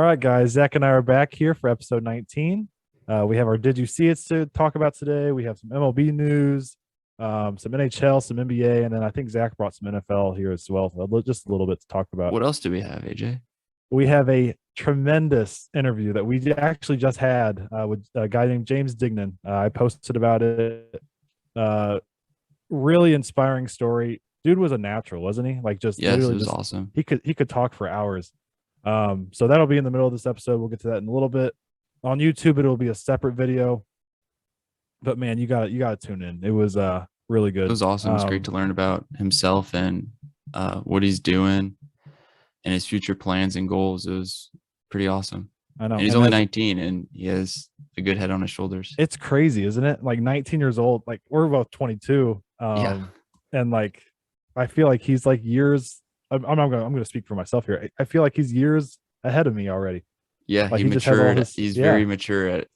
All right, guys. Zach and I are back here for episode 19. We have our Did You See It to talk about today. We have some MLB news, some NHL, some NBA, and then I think Zach brought some NFL here as well. So just a little bit to talk about. What else do we have, AJ? We have a tremendous interview that we actually just had with a guy named James Dignan. I posted about it. Uh, really inspiring story. Dude was a natural, wasn't he? Like just Yes, it literally was just awesome. he could talk for hours. So that'll be in the middle of this episode. We'll get to that in a little bit. On YouTube, it'll be a separate video. But man, you gotta tune in. It was really It good. was awesome. It was great to learn about himself and what he's doing and his future plans and goals. It was pretty awesome. I know. And he's And only as 19 and he has a good head on his shoulders. it's crazy, isn't it? Like 19 years old. Like we're both 22. Yeah. And like I feel like he's like years. I'm gonna speak for myself here. I feel like he's years ahead of me already. Yeah, Like he he just has all matured. this. He's Yeah, very matured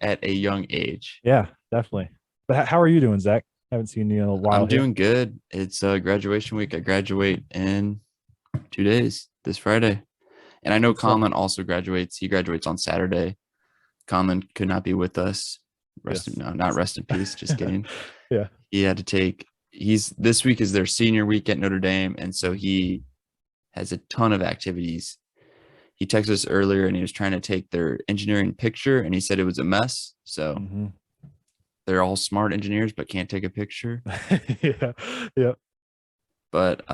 at a young age. yeah, definitely. But how are you doing, Zach? Haven't seen you in a while I'm here. doing good. It's graduation week. I graduate in 2 days, this Friday. And I know Good stuff. Conlon also graduates. He graduates on Saturday. Conlon could not be with us. Yes. No, not rest in peace. Just kidding. Yeah. He had to take. This week is their senior week at Notre Dame, and so he has a ton of activities. He texted us earlier, and he was trying to take their engineering picture, and he said it was a mess. So Mm-hmm. they're all smart engineers, but can't take a picture. Yeah. Yeah. But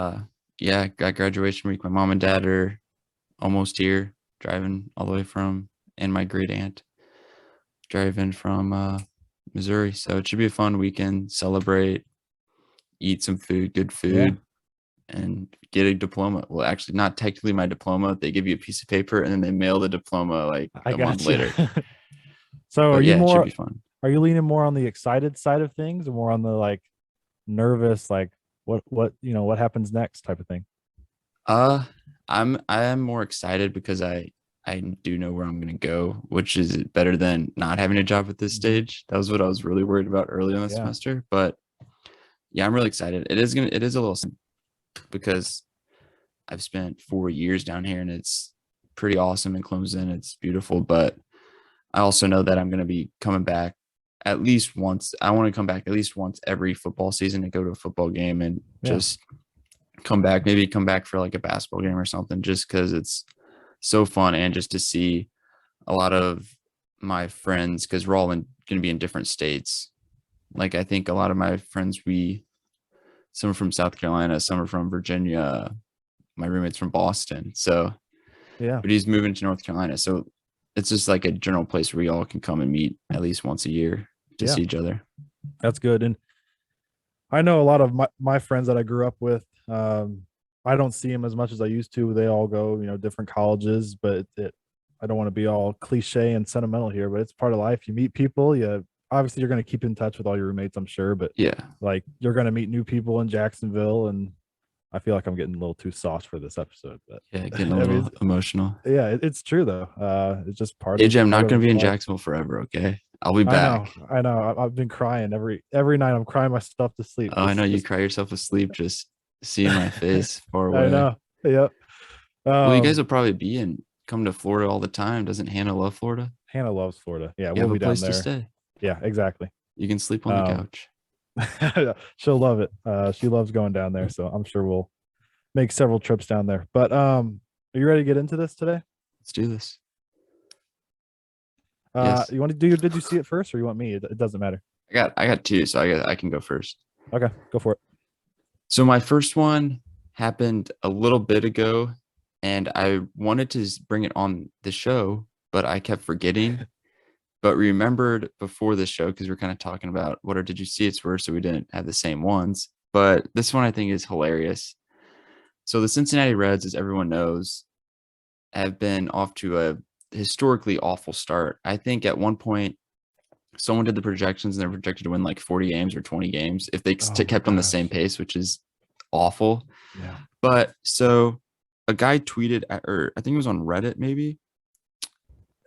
yeah, got graduation week. My mom and dad are almost here, driving all the way from, and my great aunt driving from Missouri. So it should be a fun weekend. Celebrate, eat some food, good food, and get a diploma. Well, actually, not technically my diploma. They give you a piece of paper and then they mail the diploma like I a got month you. later. So But yeah, it should be fun. are you leaning more on the excited side of things or more on the like nervous, like what happens next type of thing? I am more excited because I do know where I'm gonna go, which is better than not having a job at this stage. That was what I was really worried about early in the Yeah. semester. But yeah, I'm really excited. It is a little because I've spent 4 years down here and it's pretty awesome in Clemson. It's beautiful, but I also know that I'm gonna be coming back at least once. I want to come back at least once every football season and go to a football game and Yeah. just maybe come back for like a basketball game or something, just because it's so fun and just to see a lot of my friends, because we're all going to be in different states. Like I think a lot of my friends, some are from South Carolina, some are from Virginia, my roommate's from Boston. So, Yeah. but he's moving to North Carolina. So it's just like a general place where we all can come and meet at least once a year to Yeah. see each other. That's good. And I know a lot of my friends that I grew up with. I don't see them as much as I used to. They all go, different colleges, but I don't want to be all cliche and sentimental here, but it's part of life. You meet people. Obviously you're going to keep in touch with all your roommates, I'm sure, but Yeah. like you're going to meet new people in Jacksonville, and I feel like I'm getting a little too soft for this episode, but Yeah. Getting a little emotional. yeah, it's true though. It's just part AJ, of I'm not going to be in life. Jacksonville forever. Okay. I'll be I know, back. I know. I've been crying every night. I'm crying myself to sleep. Oh, I know you cry yourself asleep just seeing my face far away. I know. Yeah. Well, you guys will probably come to Florida all the time. Doesn't Hannah love Florida? Hannah loves Florida. Yeah, You we'll have be a down place to there. stay. Yeah, exactly. You can sleep on the couch. She'll love it. She loves going down there, so I'm sure we'll make several trips down there. But are you ready to get into this today? Let's do this. Yes. You want to do your Did You See It first, or you want me? It doesn't matter. I got two, so I can go first. Okay, go for it. So my first one happened a little bit ago, and I wanted to bring it on the show, but I kept forgetting. But remembered before the show because we're kind of talking about what our Did You See It's were, so we didn't have the same ones. But this one I think is hilarious. So the Cincinnati Reds, as everyone knows, have been off to a historically awful start. I think at one point someone did the projections and they're projected to win like 40 games or 20 games if they kept on the same pace, which is awful. Yeah. But so a guy tweeted, or I think it was on Reddit maybe.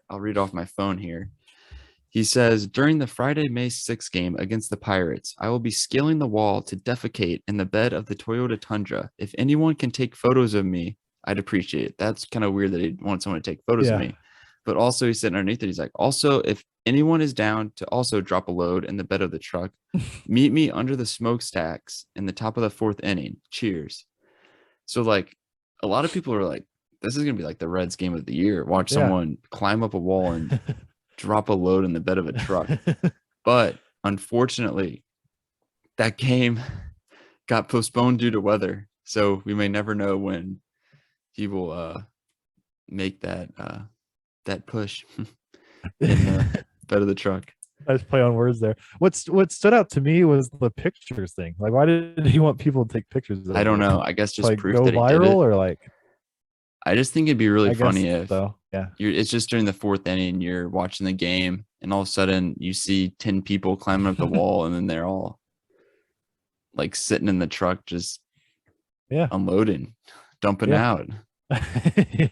I'll read off my phone here. He says, during the Friday, May 6th game against the Pirates, I will be scaling the wall to defecate in the bed of the Toyota Tundra. If anyone can take photos of me, I'd appreciate it. That's kind of weird that he wanted someone to take photos of Yeah. me. But also he's sitting underneath it. He's like, also, if anyone is down to also drop a load in the bed of the truck, meet me under the smokestacks in the top of the 4th inning. Cheers. So like a lot of people are like, this is gonna be like the Reds game of the year. Watch Yeah. someone climb up a wall and drop a load in the bed of a truck. But unfortunately, that game got postponed due to weather. So we may never know when he will make that push in the bed of the truck. I just play on words there. What stood out to me was the pictures thing. Like, why did he want people to take pictures of I don't it? know. I guess just Like, proof go that he did viral it. or like, I just think it'd be really I guess funny if so. Yeah. it's just during the 4th inning, you're watching the game, and all of a sudden you see 10 people climbing up the wall, and then they're all like sitting in the truck, just Yeah. unloading, dumping Yeah. out.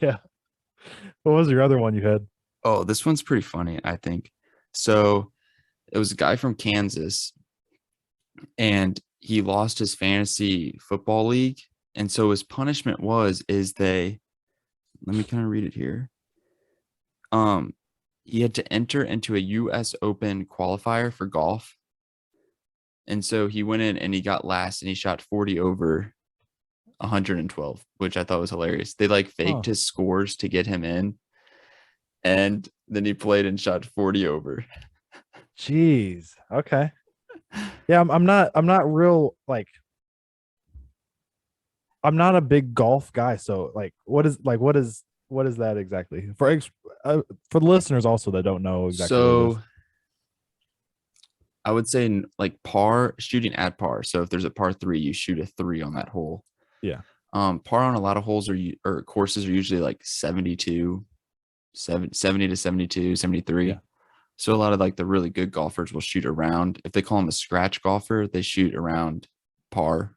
Yeah. What was your other one you had? Oh, this one's pretty funny, I think. So it was a guy from Kansas, and he lost his fantasy football league. And so his punishment is let me kind of read it here. He had to enter into a US Open qualifier for golf. And so he went in and he got last, and he shot 40 over 112, which I thought was hilarious. They like faked his scores to get him in. And then he played and shot 40 over. Jeez. Okay. Yeah, I'm not real like I'm not a big golf guy, so like what is that exactly? For the listeners also that don't know exactly what it is. So I would say like shooting at par. So if there's a par 3, you shoot a 3 on that hole. Yeah. Par on a lot of holes or courses are usually like 70 to 72, 73. Yeah. So a lot of like the really good golfers will shoot around. If they call them a scratch golfer, they shoot around par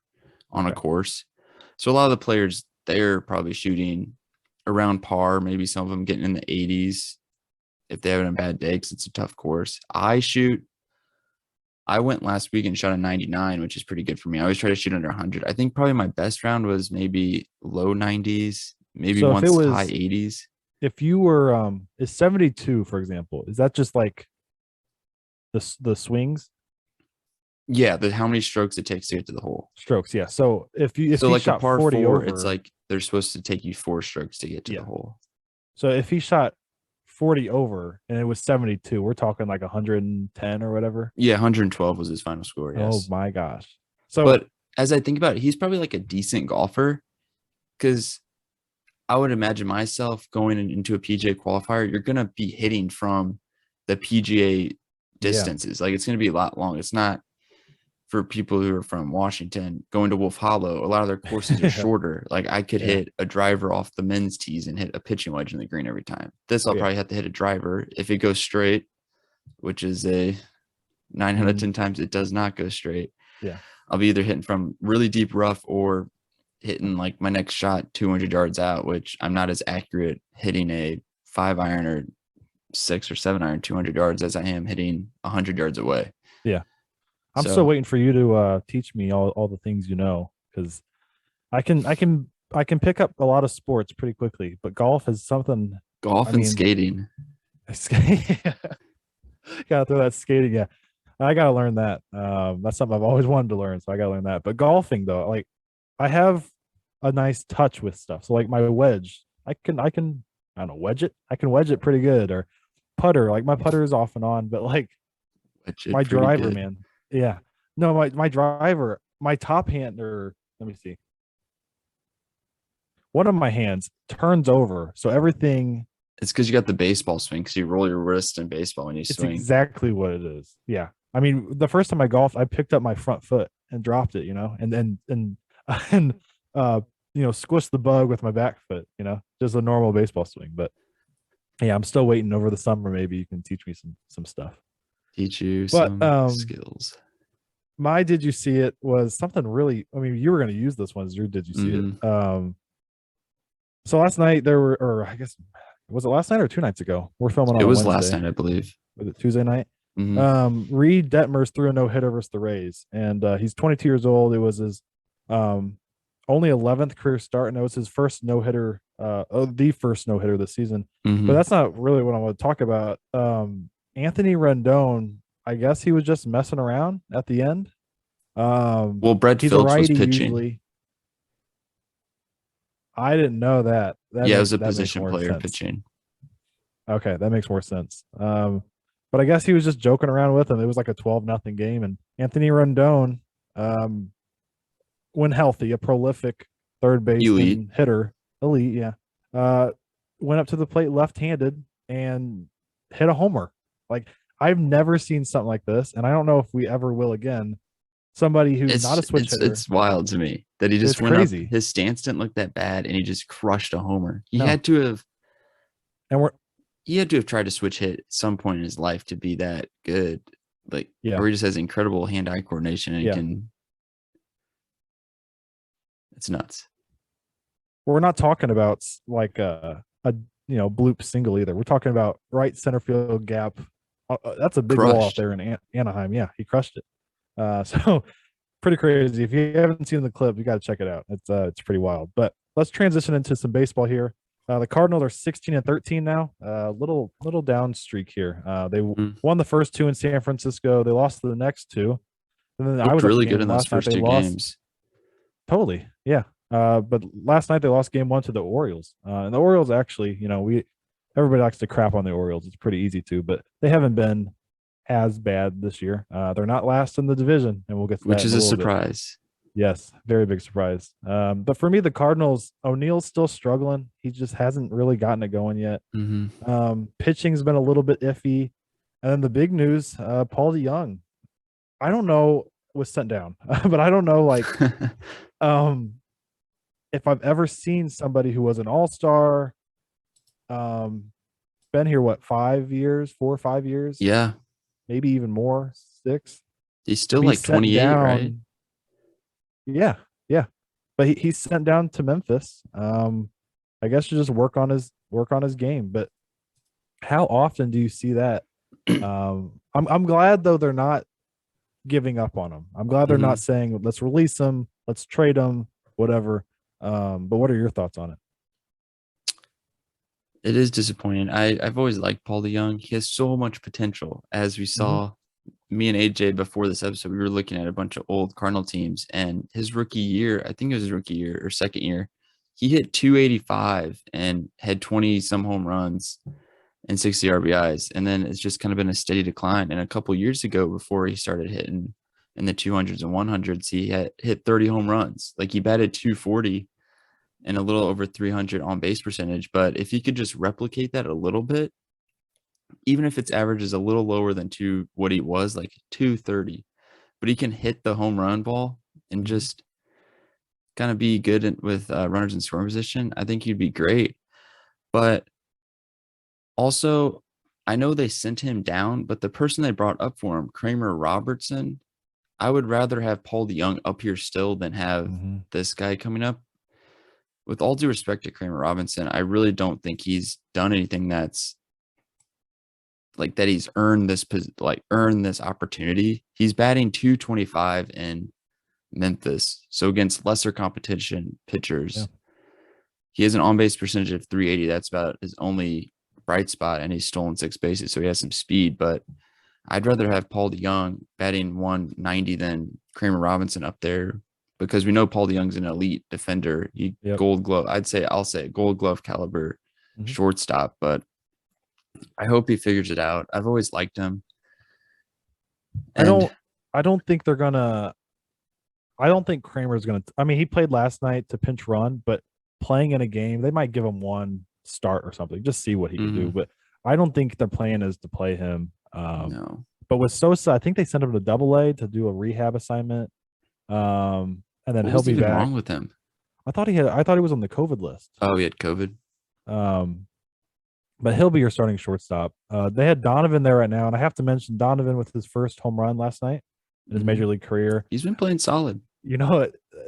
on a course. So a lot of the players, they're probably shooting around par, maybe some of them getting in the 80s if they have a bad day because it's a tough course. I went last week and shot a 99, which is pretty good for me. I always try to shoot under 100. I think probably my best round was maybe low 90s, maybe So once high 80s. If you were is 72, for example, is that just like the swings? Yeah, how many strokes it takes to get to the hole. Strokes, yeah. So if you like shot a par 40 4, over, it's like they're supposed to take you 4 strokes to get to the hole. So if he shot 40 over and it was 72, we're talking like 110 or whatever. Yeah, 112 was his final score. Yes. Oh my gosh. So, but as I think about it, he's probably like a decent golfer, because I would imagine myself going into a PGA qualifier, you're gonna be hitting from the PGA distances. Like it's gonna be a lot long. It's not for people who are from Washington going to Wolf Hollow. A lot of their courses are shorter. Like I could hit a driver off the men's tees and hit a pitching wedge in the green every time. This I'll probably have to hit a driver. If it goes straight, which is a 9 out of 10 times it does not go straight. Yeah. I'll be either hitting from really deep rough or hitting like my next shot 200 yards out, which I'm not as accurate hitting a 5-iron or 6 or 7-iron 200 yards as I am hitting 100 yards away. Yeah. I'm still waiting for you to teach me all the things you know, because I can pick up a lot of sports pretty quickly, but golf is something. Skating. Gotta throw that skating. Yeah, I gotta learn that. That's something I've always wanted to learn, so I gotta learn that. But golfing though, like I have a nice touch with stuff. So like my wedge, I don't know, wedge it. I can wedge it pretty good, or putter. Like my putter is off and on, but like my driver, man. Yeah. No, my driver, my top hand, or let me see. One of my hands turns over. So everything. It's because you got the baseball swing, because you roll your wrist in baseball when you swing. It's exactly what it is. Yeah. I mean, the first time I golfed, I picked up my front foot and dropped it, and squished the bug with my back foot, just a normal baseball swing. But yeah, I'm still waiting over the summer. Maybe you can teach me some stuff. Teach you some skills. My did you see it was something really, I mean, you were going to use this one as your did you see it. So last night there were, or I guess, was it last night or 2 nights ago? We're filming on It was Wednesday. last night, I believe. Was it Tuesday night? Reed Detmers threw a no-hitter versus the Rays, and he's 22 years old. It was his only 11th career start, and it was his first no hitter, the first no hitter this season. But Hmm. that's not really what I want to talk about. Anthony Rendon, I guess he was just messing around at the end. Well, Brett He's a Phillips was righty pitching. usually. I didn't know that. Yeah, it was a That makes position more player sense. pitching. Okay, that makes more sense. But I guess he was just joking around with him. It was like a 12-0 game, and Anthony Rendon, um, when healthy, a prolific third Elite. baseman hitter, elite, yeah, uh, went up to the plate left-handed and hit a homer. Like I've never seen something like this, and I don't know if we ever will again. Somebody who's not It's a switch hitter. it's wild to me that he just It's went up. crazy. His stance didn't look that bad, and he just crushed a homer. No, and we're He had to have tried to switch hit at some point in his life to be that good. Like, yeah, or he just has incredible hand-eye coordination and he yeah. can. It's nuts. We're not talking about like a bloop single either. We're talking about right center field gap. That's a big wall out Crushed. there in Anaheim. Yeah, he crushed it. So pretty crazy. If you haven't seen the clip, you got to check it out. It's pretty wild. But let's transition into some baseball here. The Cardinals are 16-13 now. Little down streak here. They Mm. won the first two in San Francisco. They lost the next two. And then I Looked was at the really good game in those last night. first They two lost games. totally. Yeah. But last night they lost game one to the Orioles. And the Orioles actually, everybody likes to crap on the Orioles. It's pretty easy to, but they haven't been as bad this year. They're not last in the division, and we'll get to that Which in is a a little bit. surprise. Yes, very big surprise. But for me, the Cardinals, O'Neill's still struggling. He just hasn't really gotten it going yet. Hmm. Pitching's been a little bit iffy. And then the big news, Paul DeYoung. I don't know, was sent down, but I don't know, like, um, if I've ever seen somebody who was an all-star, um, been here, what, 5 years, 4 or 5 years, Yeah. maybe even more, 6, He's still be like sent 28, right? down. Yeah, yeah. But he's sent down to Memphis. I guess to just work on his game. But how often do you see that? I'm glad though they're not giving up on him. I'm glad they're Hmm. not saying let's release him, let's trade him, whatever. But what are your thoughts on it? It is disappointing. I've always liked Paul DeYoung. He has so much potential. As we Hmm. saw, me and AJ before this episode, we were looking at a bunch of old Cardinal teams, and his rookie year, I think it was his rookie year or second year, he hit 285 and had 20 some home runs and 60 RBIs. And then it's just kind of been a steady decline. And a couple years ago, before he started hitting in the 200s and 100s, he had hit 30 home runs. Like he batted 240 and a little over 300 on base percentage. But if he could just replicate that a little bit, even if its average is a little lower than what he was, like 230, but he can hit the home run ball and Hmm. just kind of be good with runners in scoring position, I think he'd be great. But also, I know they sent him down, but the person they brought up for him, Kramer Robertson, I would rather have Paul DeYoung up here still than have Hmm. this guy coming up. With all due respect to Kramer Robinson, I really don't think he's done anything that's like that he's earned this opportunity. He's batting 225 in Memphis, so against lesser competition Yeah. pitchers, he has an on-base percentage of 380. That's about his only bright spot, and he's stolen 6 bases, so he has some speed. But I'd rather have Paul DeYoung batting 190 than Kramer Robinson up there, because we know Paul DeYoung's an elite defender. He Yep. Gold Glove. I'll say Gold Glove caliber Hmm. shortstop, but I hope he figures it out. I've always liked him. I And don't. I don't think they're gonna. I don't think Kramer's gonna. I mean, he played last night to pinch run, but playing in a game, they might give him one start or something, just see what he can do. mhm, But I don't think their plan is to play him. no, But with Sosa, I think they sent him to Double A to do a rehab assignment. And then what he'll was be even back. wrong with him? I thought he was on the COVID list. Oh, he had COVID. Um, but he'll be your starting shortstop. They had Donovan there right now, and I have to mention Donovan with his first home run last night in his Mhm. major league career. He's been playing solid.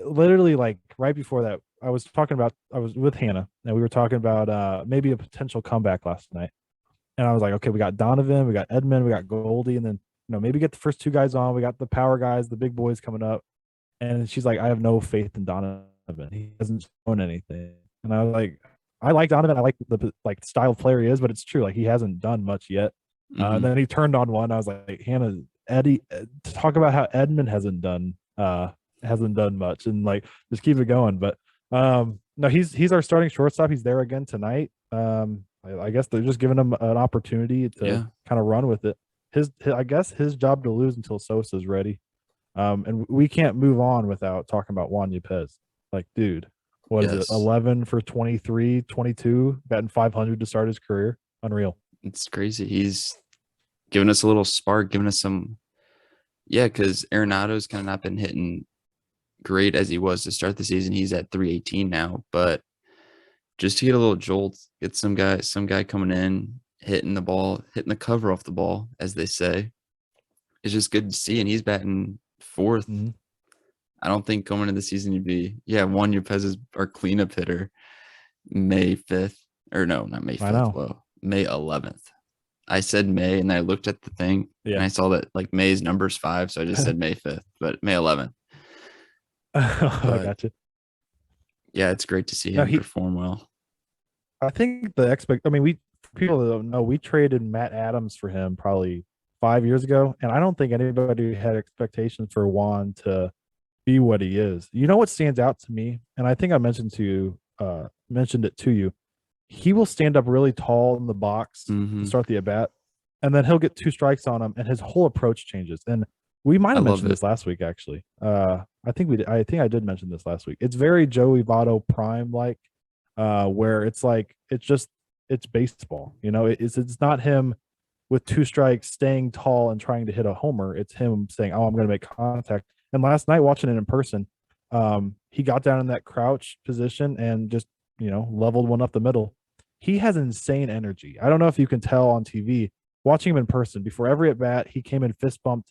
Literally, like right before that, I was with Hannah, and we were talking about maybe a potential comeback last night. And I was like, okay, we got Donovan, we got Edmund, we got Goldie, and then maybe get the first two guys on. We got the power guys, the big boys coming up. And she's like, I have no faith in Donovan He hasn't shown anything. And I was like, I like Donovan. I like the like style of player he is, but it's true. Like he hasn't done much yet. And then he turned on one. I was like, Hannah, Eddie, to talk about how Edmund hasn't done much, and like just keep it going. But no, he's our starting shortstop. He's there again tonight. I guess they're just giving him an opportunity to kind of run with it. I guess his job to lose until Sosa's ready. And we can't move on without talking about Juan Yapes. Like, dude, what is it? 11 for 23, 22, batting 500 to start his career. Unreal. It's crazy. He's giving us a little spark, giving us some. Yeah, because Arenado's kind of not been hitting great as he was to start the season. He's at 318 now, but just to get a little jolt, get some guy coming in, hitting the ball, hitting the cover off the ball, as they say. It's just good to see, and he's batting fourth. I don't think going into the season you'd be Juan Yapes is our cleanup hitter May 5th, or no, not May 5th. Well, May 11th. I said May, and I looked at the thing, and I saw that like May's number's 5, so I just said May 5th, but May 11th. I got you. Yeah, it's great to see him perform well. I think people that don't know, we traded Matt Adams for him probably 5 years ago, and I don't think anybody had expectations for Juan to be what he is. You know what stands out to me, and I think I mentioned it to you. He will stand up really tall in the box to start the at bat, and then he'll get 2 strikes on him, and his whole approach changes. And we might have mentioned this last week, actually. I think I did mention this last week. It's very Joey Votto prime like, where it's like it's baseball. You know, it's not him with 2 strikes staying tall and trying to hit a homer. It's him saying, "Oh, I'm going to make contact." And last night, watching it in person, he got down in that crouch position and just leveled one up the middle. He has insane energy. I don't know if you can tell on TV. Watching him in person, before every at bat, he came and fist bumped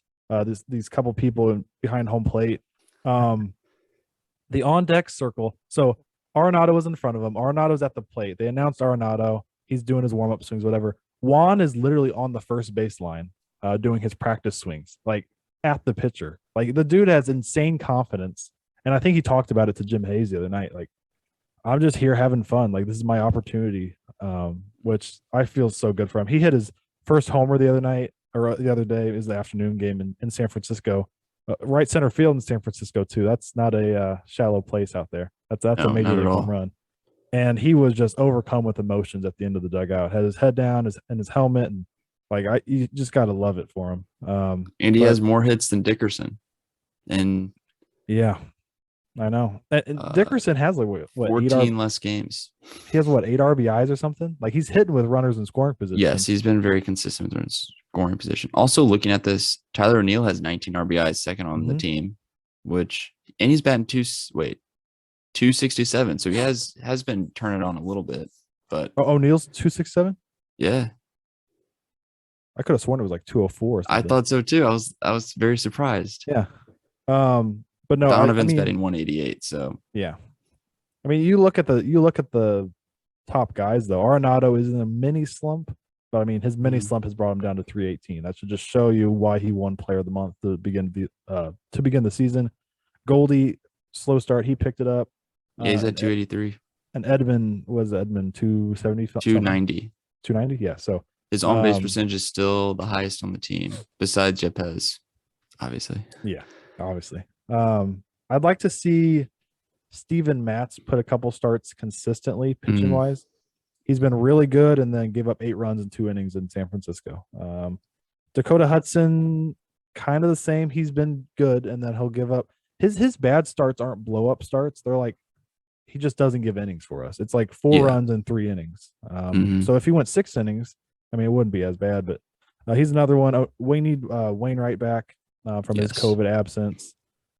these couple people behind home plate. The on deck circle. So Arenado was in front of him. Arenado's at the plate. They announced Arenado. He's doing his warm up swings, whatever. Juan is literally on the first baseline, doing his practice swings, like at the pitcher. Like the dude has insane confidence, and I think he talked about it to Jim Hayes the other night. Like, I'm just here having fun. Like, this is my opportunity, which I feel so good for him. He hit his first homer the other night, or the other day. It was the afternoon game in San Francisco, right center field in San Francisco too. That's not a shallow place out there. That's a major league home run. And he was just overcome with emotions at the end of the dugout. Had his head down, his helmet, and like you just got to love it for him. And he has more hits than Dickerson. And yeah, I know. And Dickerson has like what 14 less games. He has 8 RBIs or something? Like, he's hitting with runners in scoring position. Yes, he's been very consistent with runners scoring position. Also, looking at this, Tyler O'Neill has 19 RBIs, second on the team, and he's batting 267. So he has been turning on a little bit. But O'Neill's 267? Yeah. I could have sworn it was like 204 or something. I thought so too. I was very surprised. Yeah. But no, Donovan's betting 188. So yeah. I mean, you look at the top guys though. Arenado is in a mini slump, but I mean his mini slump has brought him down to 318. That should just show you why he won Player of the Month to begin the season. Goldie, slow start, he picked it up. Yeah, he's at 283. And Edmund 270, 290. 290, yeah. So his on-base percentage is still the highest on the team, besides Yapes, obviously. Yeah, obviously. I'd like to see Steven Matz put a couple starts consistently pitching-wise. He's been really good, and then gave up 8 runs in 2 innings in San Francisco. Dakota Hudson, kind of the same. He's been good, and then he'll give up. His bad starts aren't blow-up starts. They're like, he just doesn't give innings for us. It's like 4 runs in 3 innings. So if he went 6 innings, I mean, it wouldn't be as bad, but he's another one. We need Wainwright back from his COVID absence.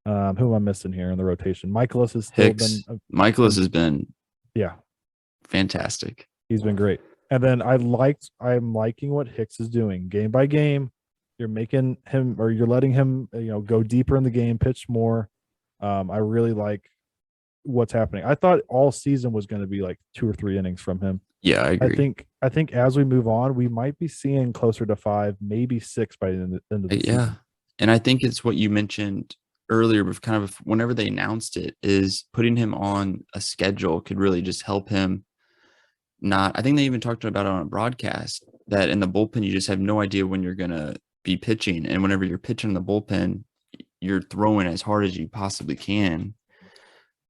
Who am I missing here in the rotation? Michaelis has still been. Michaelis has been, yeah, fantastic. He's been great. And then I'm liking what Hicks is doing game by game. You're making him, or you're letting him, go deeper in the game, pitch more. I really like what's happening. I thought all season was going to be like 2 or 3 innings from him. Yeah, I agree. I think as we move on, we might be seeing closer to 5, maybe 6 by the end of the season. Yeah, and I think it's what you mentioned earlier, but kind of whenever they announced it, is putting him on a schedule could really just help him. Not, I think they even talked about it on a broadcast that in the bullpen, you just have no idea when you're going to be pitching. And whenever you're pitching in the bullpen, you're throwing as hard as you possibly can.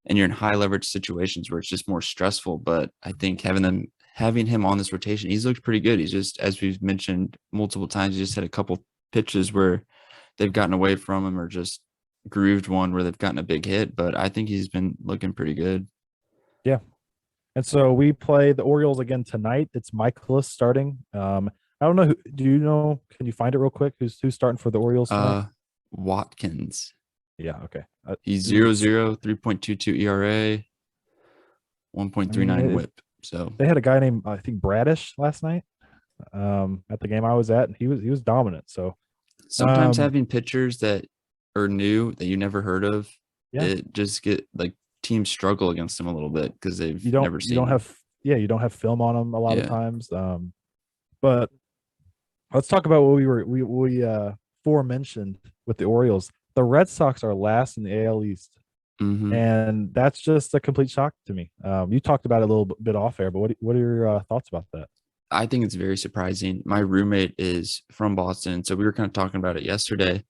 And you're in high leverage situations where it's just more stressful. But I think having him on this rotation, he's looked pretty good. He's just, as we've mentioned multiple times, he just had a couple pitches where they've gotten away from him or just grooved one where they've gotten a big hit. But I think he's been looking pretty good. Yeah. And so we play the Orioles again tonight. It's Michaelis starting. I don't know. Do you know? Can you find it real quick? Who's starting for the Orioles tonight? Watkins. Yeah. Okay. He's 0-0, 3.22 ERA, 1.39 WHIP. So they had a guy named, I think, Bradish last night at the game I was at, and he was dominant. So sometimes having pitchers that are new that you never heard of, it just get like teams struggle against them a little bit because they've never seen. You don't have film on them a lot of times. But let's talk about what we forementioned with the Orioles. The Red Sox are last in the AL East, and that's just a complete shock to me. You talked about it a little bit off air, but what are your thoughts about that? I think it's very surprising. My roommate is from Boston, so we were kind of talking about it yesterday,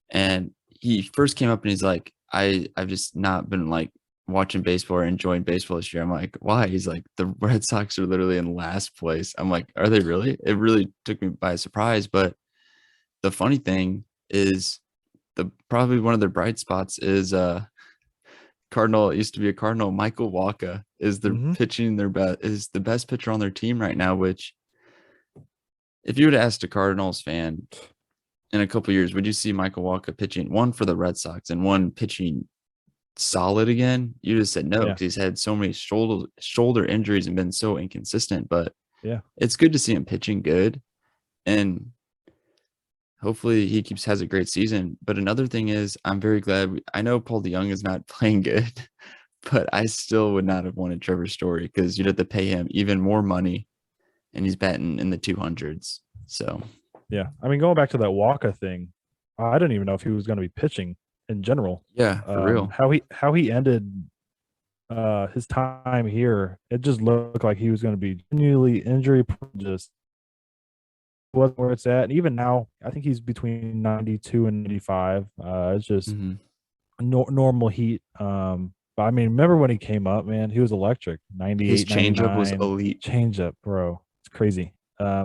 and he first came up and he's like, I've just not been like watching baseball or enjoying baseball this year. I'm like, why? He's like, the Red Sox are literally in last place. I'm like, are they really? It really took me by surprise. But the funny thing is, probably one of their bright spots is Cardinal. It used to be a Cardinal. Michael Wacha is pitching is the best pitcher on their team right now. Which, if you would have asked a Cardinals fan in a couple of years, would you see Michael Wacha pitching one for the Red Sox and one pitching solid again? You just said no because he's had so many shoulder injuries and been so inconsistent. But it's good to see him pitching good, and hopefully he has a great season. But another thing is, I'm very glad. I know Paul DeJong is not playing good, but I still would not have wanted Trevor Story because you'd have to pay him even more money, and he's batting in the 200s. So yeah, I mean, going back to that Wacha thing, I didn't even know if he was going to be pitching in general. Yeah, for real. How he ended his time here, it just looked like he was going to be continually injury just wasn't where it's at. And even now, I think he's between 92 and 95. It's just normal heat. But I mean, remember when he came up, man? He was electric. 98. His changeup was elite. Changeup, bro. It's crazy.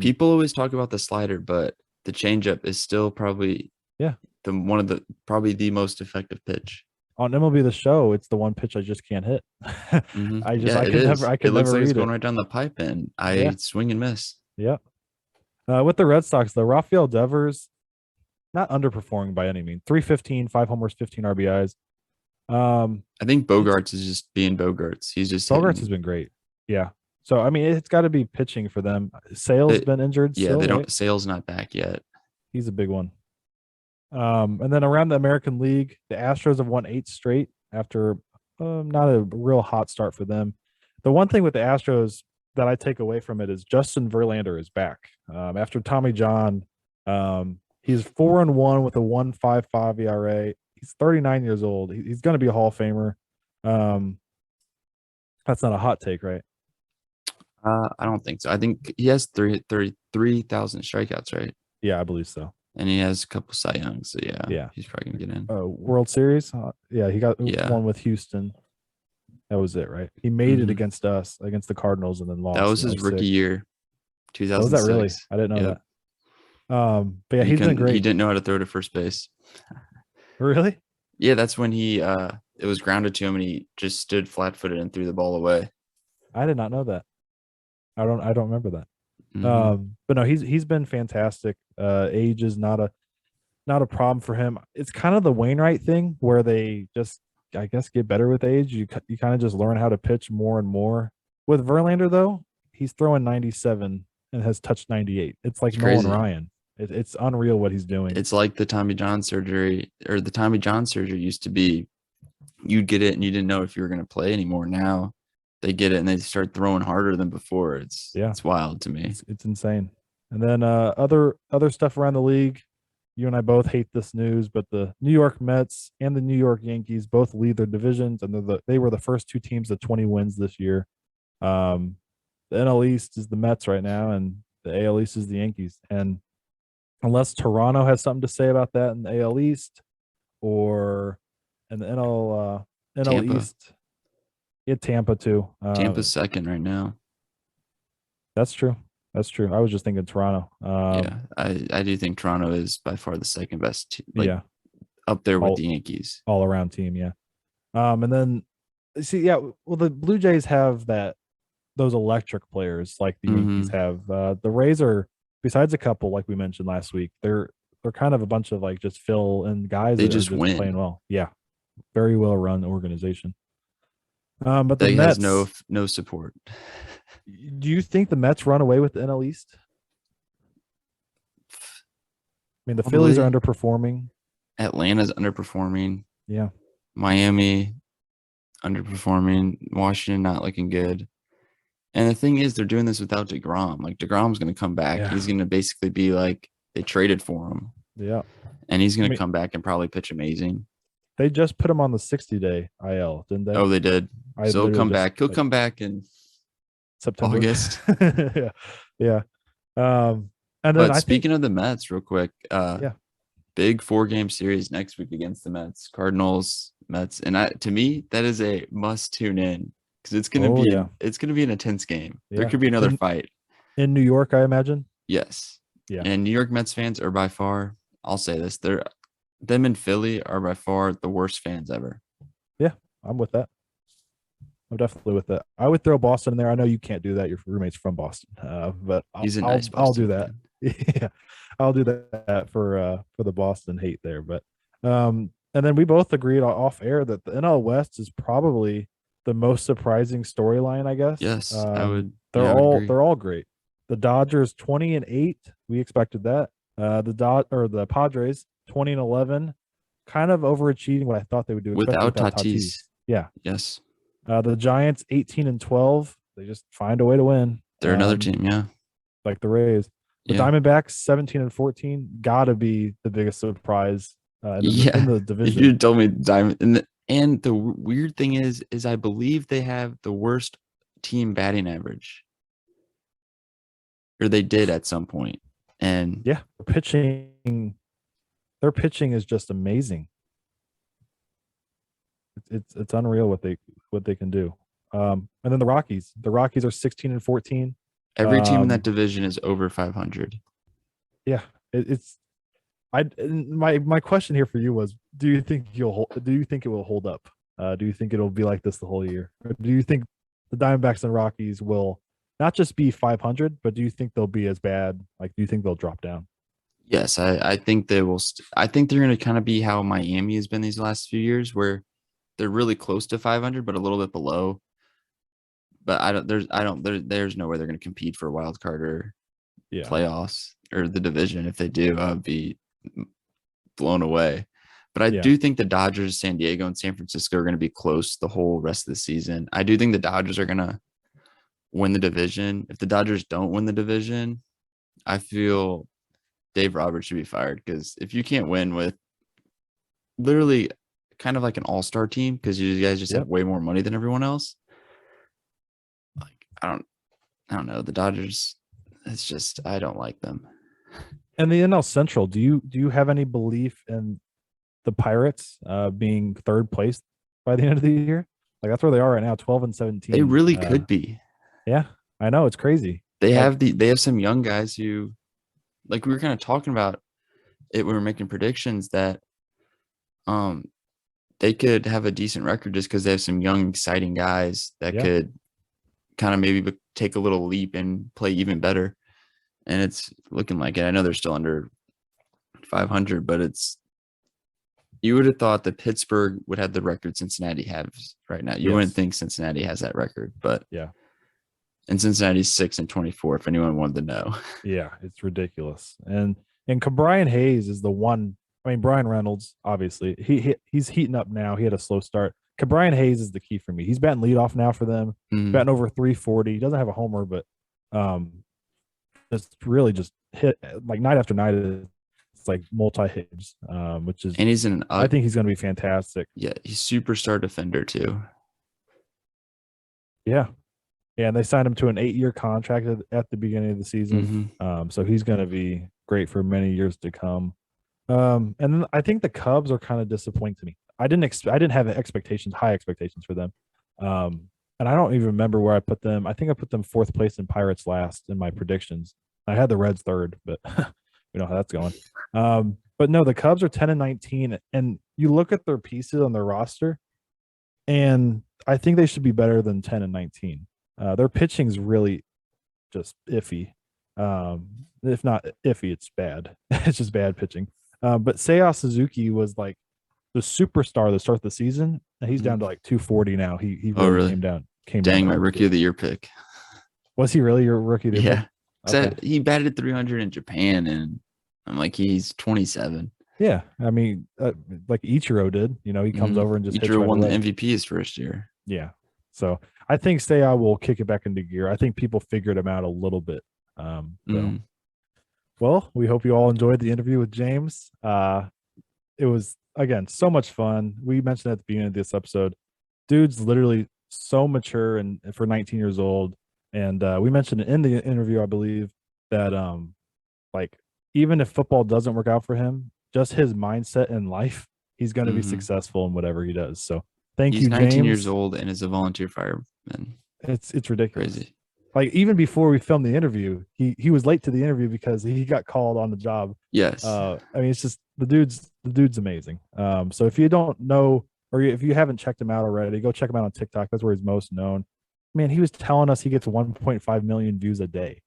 People always talk about the slider, but the changeup is still probably probably the most effective pitch. On MLB The Show, it's the one pitch I just can't hit. I can never. It looks like it's going right down the pipe, and I swing and miss. Yeah. With the Red Sox, though, Rafael Devers, not underperforming by any means. 315, 5 homers, 15 RBIs. I think Bogarts is just being Bogarts. He's just Bogarts has been great. Yeah. So I mean, it's got to be pitching for them. Sale's been injured. Yeah, they don't. Right? Sale's not back yet. He's a big one. And then around the American League, the Astros have won 8 straight after not a real hot start for them. The one thing with the Astros that I take away from it is Justin Verlander is back. After Tommy John, he's 4-1 with a 1.55 ERA. He's 39 years old. He's going to be a Hall of Famer. That's not a hot take, right? I don't think so. I think he has 33,000 strikeouts, right? Yeah, I believe so. And he has a couple Cy Youngs, so yeah, he's probably gonna get in. World Series, he got one with Houston. That was it, right? He made it against the Cardinals, and then lost. That was his rookie year, 2006. Was that really? I didn't know that. But yeah, he's been great. He didn't know how to throw to first base. Really? Yeah, that's when it was grounded to him, and he just stood flat-footed and threw the ball away. I did not know that. I don't remember that. But no, he's been fantastic. Age is not a problem for him. It's kind of the Wainwright thing where they just, I guess, get better with age. You kind of just learn how to pitch more and more. With Verlander though, he's throwing 97 and has touched 98. It's like Nolan Ryan. It's unreal what he's doing. It's like the Tommy John surgery, or the Tommy John surgery used to be, you'd get it and you didn't know if you were going to play anymore. Now they get it and they start throwing harder than before. It's wild to me. It's insane. And then other stuff around the league. you and I both hate this news, but the New York Mets and the New York Yankees both lead their divisions, and they were the first two teams to 20 wins this year. Um, the NL East is the Mets right now, and the AL East is the Yankees. And unless Toronto has something to say about that in the AL East or in the NL Tampa. East, Tampa too. Tampa's second right now. That's true. That's true. I was just thinking Toronto. Yeah, I do think Toronto is by far the second best, Yeah, up there with all the Yankees. all around team. Yeah. And then see, yeah, well, the Blue Jays have those electric players like the Yankees Hmm. have. The Rays are, besides a couple like we mentioned last week, they're kind of a bunch of like just fill in guys They that are just just win. playing well. Yeah, very well run organization. But the They has Mets, no support. do you think the Mets run away with the NL East? I mean, the Phillies are Probably. underperforming. Atlanta's underperforming. Yeah, Miami underperforming. Washington not looking good. And the thing is, they're doing this without DeGrom. Like DeGrom's going to come back. yeah, He's going to basically be like they traded for him, yeah. and he's I going to mean, come back and probably pitch amazing. they just put him on the 60-day IL, didn't they? Oh, they did. I So he'll literally come just back. He'll like come back in September. August. Yeah, yeah. And then But I think, speaking of the Mets, real quick, yeah, big 4-game series next week against the Mets, Cardinals, Mets, and to me that is a must tune in because oh yeah, it's gonna be an intense game. There yeah. could be another In fight. New York, I imagine. Yes, Yeah, and New York Mets fans are by far. I'll say this: them in Philly are by far the worst fans ever. yeah. I'm with that. I'm definitely with that. I would throw Boston in there. I know you can't do that. Your roommate's from Boston, but I'll He's a I'll nice I'll do Boston that. fan. Yeah, I'll do that for the Boston hate there. But and then we both agreed off air that the NL West is probably the most surprising storyline. I guess. Yes, I would. They're Yeah, I would all agree. they're all great. The Dodgers 20-8. We expected that. The Padres 20-11. Kind of overachieving what I thought they would do, especially Without without Tatis. Tatis, Yeah. yes, The Giants 18-12. They just find a way to win. they're another team. Yeah, Like the Rays. The yeah. Diamondbacks 17-14. Gotta be the biggest surprise in Yeah, the if you division. told me Diamond and the weird thing is I believe they have the worst team batting average, or they did at some point. And Yeah, their pitching is just amazing. It's unreal what they can do. And then the Rockies. The Rockies are 16-14. every team in that Um, division is over 500. yeah, it's my question here for you was: Do you think it will hold up? Do you think it'll be like this the whole year, or do you think the Diamondbacks and Rockies will not just be 500, but do you think they'll be as bad? Like, do you think they'll drop down? Yes, I think they will. I think they're going to kind of be how Miami has been these last few years, where they're really close to 500, but a little bit below. But there's no way they're going to compete for a wild card or Yeah, playoffs or the division. If they do, I'd be blown away. But I yeah, do think the Dodgers, San Diego, and San Francisco are going to be close the whole rest of the season. I do think the Dodgers are going to win the division. If the Dodgers don't win the division, I feel Dave Roberts should be fired because if you can't win with literally kind of like an all-star team because you guys just have yep. way more money than everyone else, like I don't know. The Dodgers, it's just I don't like them. And the NL Central. Do you have any belief in the Pirates being third place by the end of the year? Like that's where they are right now, 12-17. They really could be. Yeah, I know it's crazy. They Like, have some young guys who, like we were kind of talking about it when we were making predictions that um they could have a decent record just because they have some young exciting guys that yeah, could kind of maybe take a little leap and play even better. And it's looking like it. I know they're still under 500, but you would have thought that Pittsburgh would have the record Cincinnati has right now. You wouldn't yes, think Cincinnati has that record, but yeah, and Cincinnati's 6-24. If anyone wanted to know, yeah. It's ridiculous. And Brian Hayes is the one. I mean, Brian Reynolds, obviously, he's heating up now. He had a slow start. Brian Hayes is the key for me. He's batting leadoff now for them, Mhm. batting over 340. He doesn't have a homer, but it's really just hit like night after night. It's like multi-hits, which is And he's I think he's going to be fantastic. yeah, he's superstar defender too. Yeah. Yeah, and they signed him to an 8-year contract at the beginning of the season. So he's going to be great for many years to come. And then I think the Cubs are kind of disappointing to me. I didn't have high expectations for them. And I don't even remember where I put them. I think I put them fourth place and Pirates last in my predictions. I had the Reds third, but we know how that's going. But no, the Cubs are 10-19, and you look at their pieces on their roster, and I think they should be better than 10-19. Their pitching's really just iffy. If not iffy, it's bad. It's just bad pitching. But Seiya Suzuki was like the superstar to start the season, and he's down to like 240 now. He really came down. Dang, my rookie of the year pick. Was he really your rookie of the year? Yeah. Okay. He batted 300 in Japan, and I'm like, he's 27. Yeah, I mean, like Ichiro did. You know, he comes over and just Ichiro won the MVP his first year. Yeah, so I think Seiya will kick it back into gear. I think people figured him out a little bit. Well, we hope you all enjoyed the interview with James. It was, again, so much fun. We mentioned at the beginning of this episode, dude's literally so mature and for 19 years old. And we mentioned in the interview, I believe, that like even if football doesn't work out for him, just his mindset in life, he's going to be successful in whatever he does. So thank you, James. He's 19 years old and is a volunteer fireman. It's ridiculous. Crazy. Like even before we filmed the interview, he was late to the interview because he got called on the job. Yes. I mean, it's just the dude's amazing. So if you don't know, or if you haven't checked him out already, go check him out on TikTok. That's where he's most known. Man, he was telling us he gets 1.5 million views a day.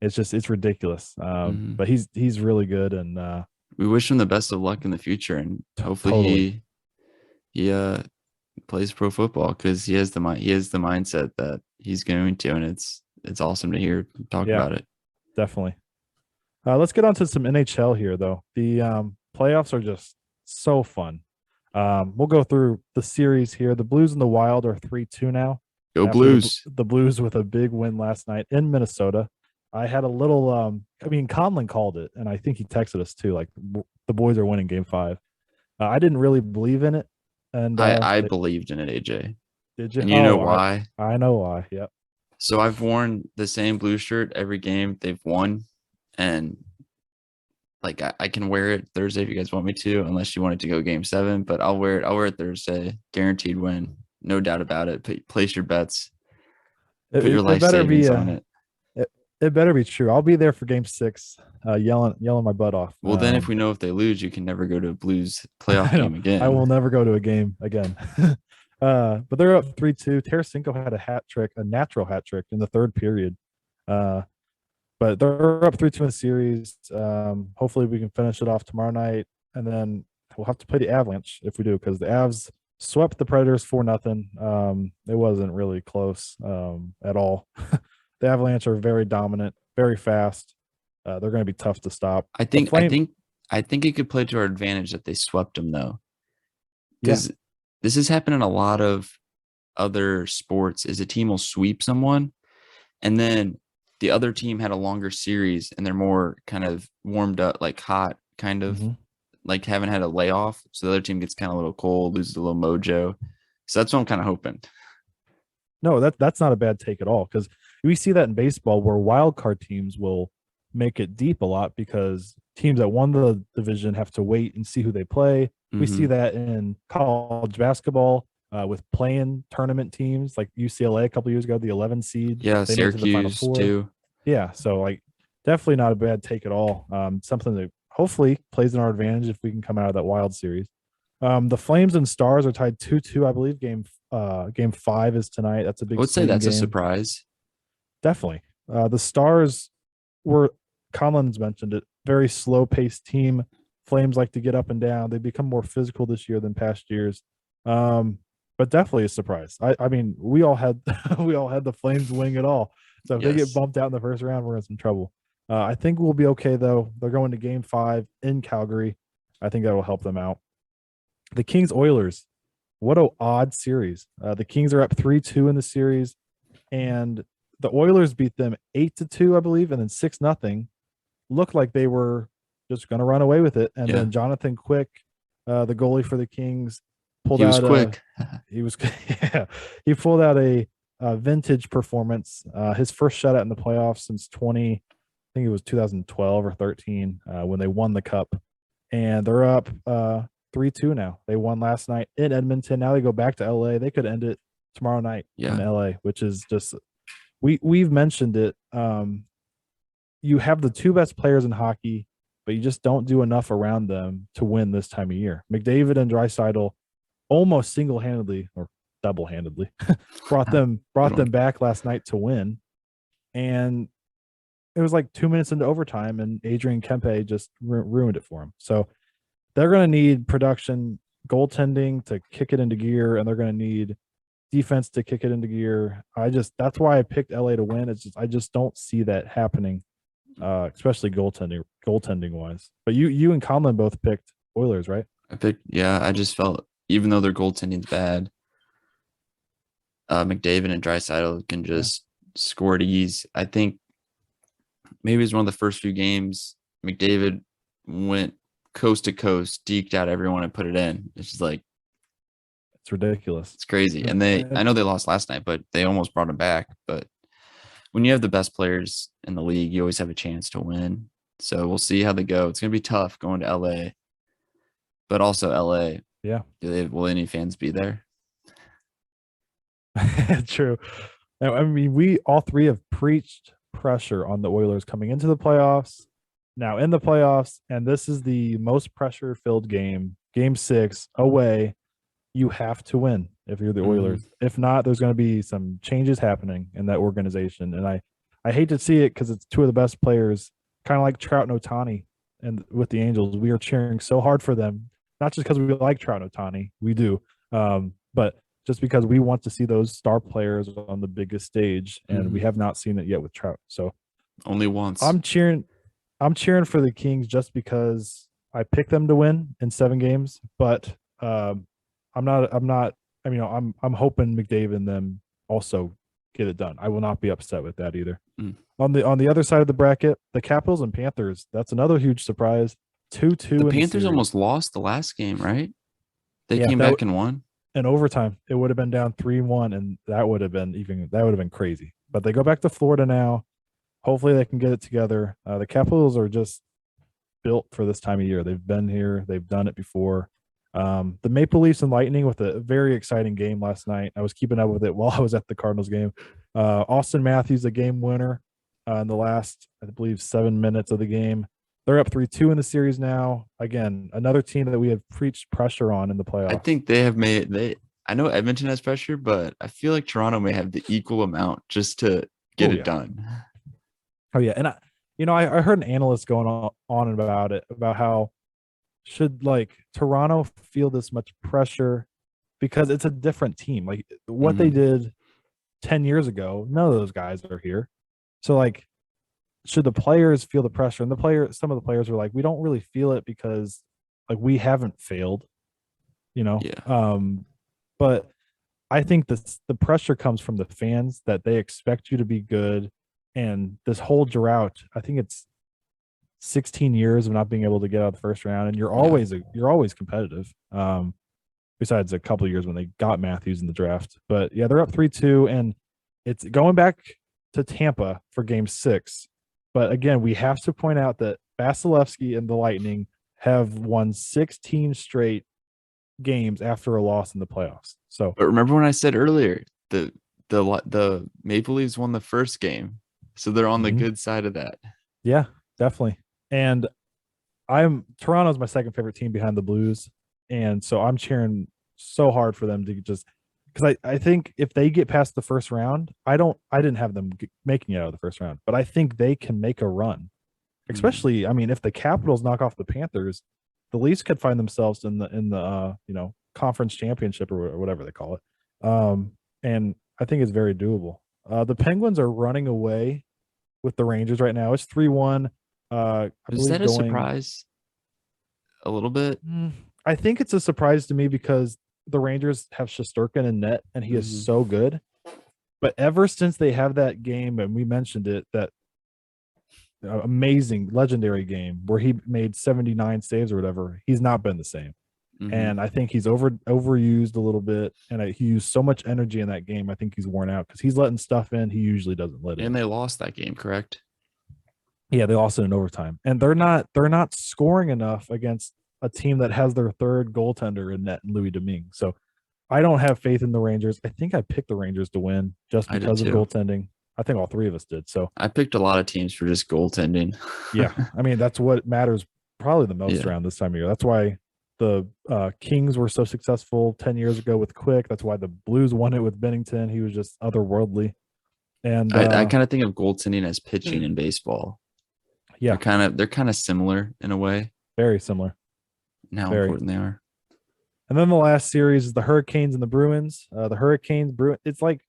It's ridiculous. But he's really good, and we wish him the best of luck in the future, and hopefully he plays pro football, because he has the mindset that he's going to, and it's awesome to hear talk about it. Definitely. Let's get on to some NHL here, though. The playoffs are just so fun. We'll go through the series here. The Blues and the Wild are 3-2 now. Go Blues. The Blues with a big win last night in Minnesota. I had a little Conlon called it, and I think he texted us too, like the boys are winning game 5. I didn't really believe in it. And I believed in it, AJ. Did you? And you know why? I know why. Yep. So I've worn the same blue shirt every game they've won, and like I can wear it Thursday if you guys want me to, unless you want it to go game 7. But I'll wear it Thursday. Guaranteed win, no doubt about it. Place your bets. Put your life savings on it. It better be true. I'll be there for game 6, yelling my butt off. Well, then if we know if they lose, you can never go to a Blues playoff game again. I will never go to a game again. But they're up 3-2. Tarasenko had a natural hat trick in the third period. But they're up 3-2 in the series. Hopefully we can finish it off tomorrow night, and then we'll have to play the Avalanche if we do, because the Avs swept the Predators 4-0. It wasn't really close at all. The Avalanche are very dominant, very fast. They're going to be tough to stop. I think it could play to our advantage that they swept them, though, because this has happened in a lot of other sports. Is a team will sweep someone, and then the other team had a longer series, and they're more kind of warmed up, like hot, kind of like haven't had a layoff. So the other team gets kind of a little cold, loses a little mojo. So that's what I'm kind of hoping. No, that's not a bad take at all, because we see that in baseball where wild card teams will make it deep a lot because teams that won the division have to wait and see who they play. We see that in college basketball with play-in tournament teams like UCLA a couple years ago, the 11 seed. Yeah, Syracuse too. Yeah, so like definitely not a bad take at all. Something that hopefully plays in our advantage if we can come out of that Wild series. The Flames and Stars are tied 2-2, I believe. Game 5 is tonight. That's a big. I would say that's game. A surprise. Definitely. The Stars were, Collins mentioned it, very slow-paced team. Flames like to get up and down. They become more physical this year than past years. But definitely a surprise. I mean, we all had the Flames winning it all. So if they get bumped out in the first round, we're in some trouble. I think we'll be okay, though. They're going to game 5 in Calgary. I think that will help them out. The Kings Oilers. What an odd series. The Kings are up 3-2 in the series, and the Oilers beat them 8-2, I believe, and then 6-0. Looked like they were just going to run away with it. And Yeah. then Jonathan Quick, the goalie for the Kings, pulled He was out quick. he was yeah, he pulled out a vintage performance. His first shutout in the playoffs since I think it was 2012 or 13 when they won the cup, and they're up 3-2 now. They won last night in Edmonton. Now they go back to LA. They could end it tomorrow night in LA, which is just we've mentioned it. You have the two best players in hockey, but you just don't do enough around them to win this time of year. McDavid and Draisaitl almost single-handedly or double-handedly brought them back last night to win, and it was like 2 minutes into overtime, and Adrian Kempe just ruined it for him. So they're going to need production, goaltending to kick it into gear, and they're going to need defense to kick it into gear. That's why I picked LA to win. I just don't see that happening, especially goaltending wise. But you and Conlon both picked Oilers, right? I just felt, even though their goaltending's bad, McDavid and Draisaitl can just score at ease. I think maybe it was one of the first few games McDavid went coast to coast, deked out everyone and put it in. It's just like, it's ridiculous. It's crazy. And I know they lost last night, but they almost brought him back. But when you have the best players in the league, you always have a chance to win. So we'll see how they go. It's going to be tough going to LA, but also LA. Yeah. Will any fans be there? True. I mean, we all three have preached pressure on the Oilers coming into the playoffs, now in the playoffs, and this is the most pressure-filled game, Game 6, away. You have to win if you're the Oilers. If not, there's going to be some changes happening in that organization, and I hate to see it because it's two of the best players, kind of like Trout and Ohtani, and with the Angels, we are cheering so hard for them, not just because we like Trout and Ohtani, we do, but just because we want to see those star players on the biggest stage, and we have not seen it yet with Trout. So only once. I'm cheering for the Kings just because I picked them to win in 7 games, but I'm hoping McDavid and them also get it done. I will not be upset with that either. On the other side of the bracket, the Capitals and Panthers, that's another huge surprise. 2-2. The Panthers almost lost the last game, right? They came back and won. In overtime, it would have been down 3-1, and that would have been crazy. But they go back to Florida now. Hopefully they can get it together. The Capitals are just built for this time of year. They've been here. They've done it before. The Maple Leafs and Lightning with a very exciting game last night. I was keeping up with it while I was at the Cardinals game. Austin Matthews, a game winner in the last, I believe, 7 minutes of the game. They're up 3-2 in the series now. Again, another team that we have preached pressure on in the playoffs. I think they have I know Edmonton has pressure, but I feel like Toronto may have the equal amount just to get it done. Oh, yeah. And I heard an analyst going on about it, about how should Toronto feel this much pressure because it's a different team. Like what they did 10 years ago, none of those guys are here. So should the players feel the pressure? And some of the players are like, we don't really feel it because we haven't failed, but I think the pressure comes from the fans that they expect you to be good. And this whole drought, I think it's 16 years of not being able to get out of the first round, and you're always competitive. Besides a couple of years when they got Matthews in the draft, but yeah, they're up 3-2, and it's going back to Tampa for Game 6. But again, we have to point out that Vasilevsky and the Lightning have won 16 straight games after a loss in the playoffs. So, but remember when I said earlier the Maple Leafs won the first game, so they're on the good side of that. Yeah, definitely. And Toronto's my second favorite team behind the Blues, and so I'm cheering so hard for them to just because I think if they get past the first round, I didn't have them making it out of the first round, but I think they can make a run. Especially, I mean, if the Capitals knock off the Panthers, the Leafs could find themselves in the conference championship or whatever they call it. And I think it's very doable. The Penguins are running away with the Rangers right now. It's 3-1. Is that a surprise? A little bit. I think it's a surprise to me because the Rangers have Shesterkin in net, and he is so good. But ever since they have that game, and we mentioned it, that amazing, legendary game where he made 79 saves or whatever, he's not been the same. And I think he's overused a little bit, and he used so much energy in that game. I think he's worn out because he's letting stuff in he usually doesn't let in. And they lost that game, correct? Yeah, they lost it in overtime, and they're not scoring enough against a team that has their third goaltender in net and Louis Domingue. So I don't have faith in the Rangers. I think I picked the Rangers to win just because of goaltending. I think all three of us did. So I picked a lot of teams for just goaltending. Yeah, I mean that's what matters probably the most around this time of year. That's why the Kings were so successful 10 years ago with Quick. That's why the Blues won it with Bennington. He was just otherworldly. And I kind of think of goaltending as pitching in baseball. Yeah, they're kind of similar in a way. Very similar. And how important they are. And then the last series is the Hurricanes and the Bruins. The Hurricanes, it's like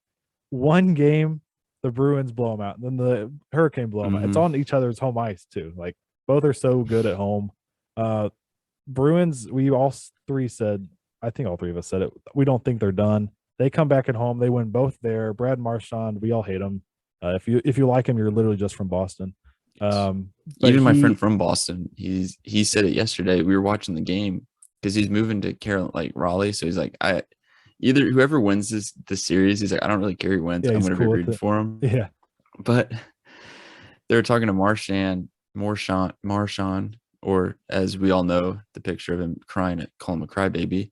one game, the Bruins blow them out, and then the Hurricane blow them out. It's on each other's home ice too. Like both are so good at home. Bruins, we all three said, I think all three of us said it, we don't think they're done. They come back at home. They win both there. Brad Marchand, we all hate him. If you like him, you're literally just from Boston. Even my friend from Boston, he said it yesterday. We were watching the game because he's moving to Raleigh. So he's like, either whoever wins the series, he's like, I don't really care who wins. I'm going to be rooting for him. Yeah. But they were talking to Marchand, or as we all know, the picture of him crying, call him a crybaby.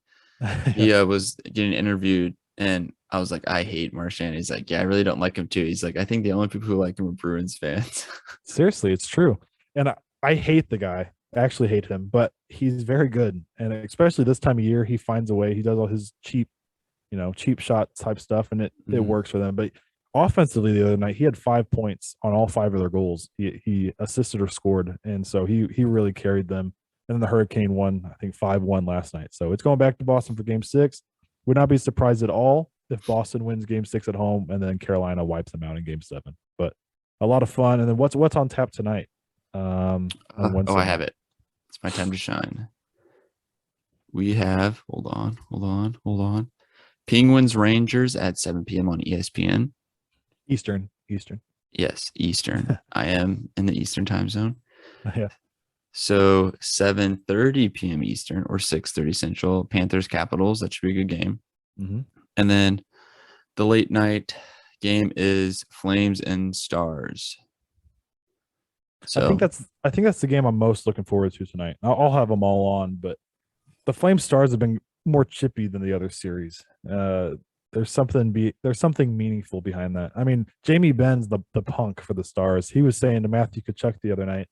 He was getting interviewed, and I was like, I hate Marchand. He's like, yeah, I really don't like him too. He's like, I think the only people who like him are Bruins fans. Seriously, it's true. And I hate the guy. I actually hate him, but he's very good. And especially this time of year, he finds a way. He does all his cheap shot type stuff, and it works for them. But offensively, the other night, he had 5 points on all 5 of their goals. He assisted or scored, and so he really carried them. And then the Hurricane won, I think 5-1 last night. So it's going back to Boston for Game 6. Would not be surprised at all if Boston wins Game 6 at home and then Carolina wipes them out in Game 7. But a lot of fun. And then what's on tap tonight? I have it. It's my time to shine. We have hold on. Penguins Rangers at 7 p.m. on ESPN. Eastern. Yes, Eastern. I am in the Eastern time zone. Yeah. So 7:30 p.m. Eastern or 6:30 Central. Panthers Capitals. That should be a good game. And then the late night game is Flames and Stars. So I think that's the game I'm most looking forward to tonight. I'll have them all on, but the Flames Stars have been more chippy than the other series. There's something meaningful behind that. I mean, Jamie Benn's the punk for the Stars. He was saying to Matthew Tkachuk the other night,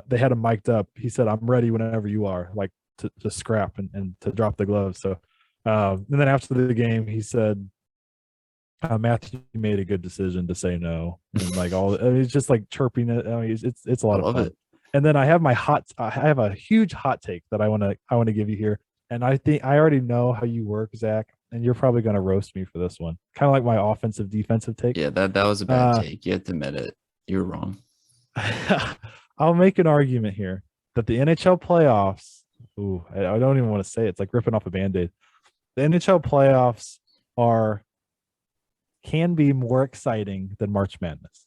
they had him mic'd up. He said, I'm ready whenever you are, like to scrap and to drop the gloves. So and then after the game, he said, Matthew made a good decision to say no. And it's just like chirping it. I mean, it's a lot of fun. And then I have a huge hot take that I want to give you here. And I think I already know how you work, Zach, and you're probably going to roast me for this one. Kind of like my offensive defensive take. Yeah, that was a bad take. You have to admit it. You were wrong. I'll make an argument here that the NHL playoffs, I don't even want to say it. It's like ripping off a Band-Aid. The NHL playoffs can be more exciting than March Madness.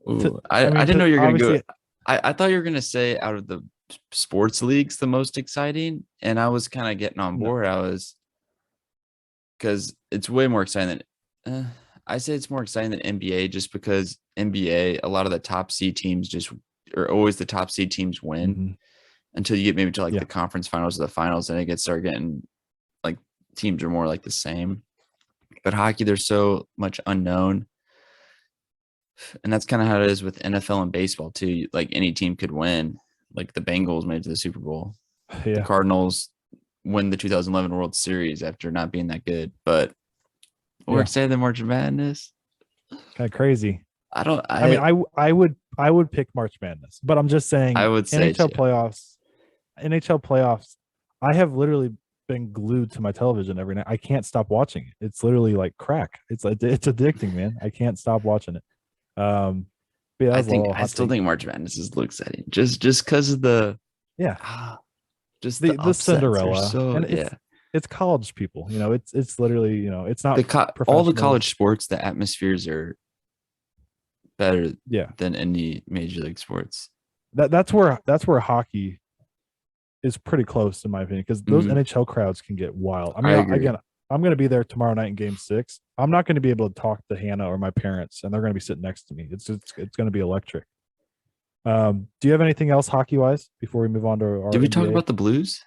Ooh, I didn't know you were going to go. I thought you were going to say out of the sports leagues, the most exciting. And I was kind of getting on board. Because it's way more exciting than, I say it's more exciting than NBA just because NBA, a lot of the top seed teams are always the top seed teams win until you get maybe to the conference finals or the finals. And it start getting like teams are more like the same. But hockey, there's so much unknown. And that's kind of how it is with NFL and baseball too. Like any team could win. Like the Bengals made it to the Super Bowl. Yeah. The Cardinals win the 2011 World Series after not being that good. But we're excited than March Madness. Kind of crazy. I would pick March Madness, but I'm just saying I would say NHL playoffs. I have literally been glued to my television every night. I can't stop watching it. It's literally like crack. It's addicting, man. I can't stop watching it. I still think March Madness is exciting just because of the the Cinderella and it's college people. It's literally it's not all the college sports. The atmospheres are better Yeah, than any major league sports. that's where hockey is pretty close in my opinion, because those Mhm. NHL crowds can get wild. I I mean, agree. again, I'm going to be there tomorrow night in Game 6. I'm not going to be able to talk to Hannah or my parents, and they're going to be sitting next to me. It's going to be electric. Do you have anything else hockey wise before we move on to Did our we talk NBA? about the Blues?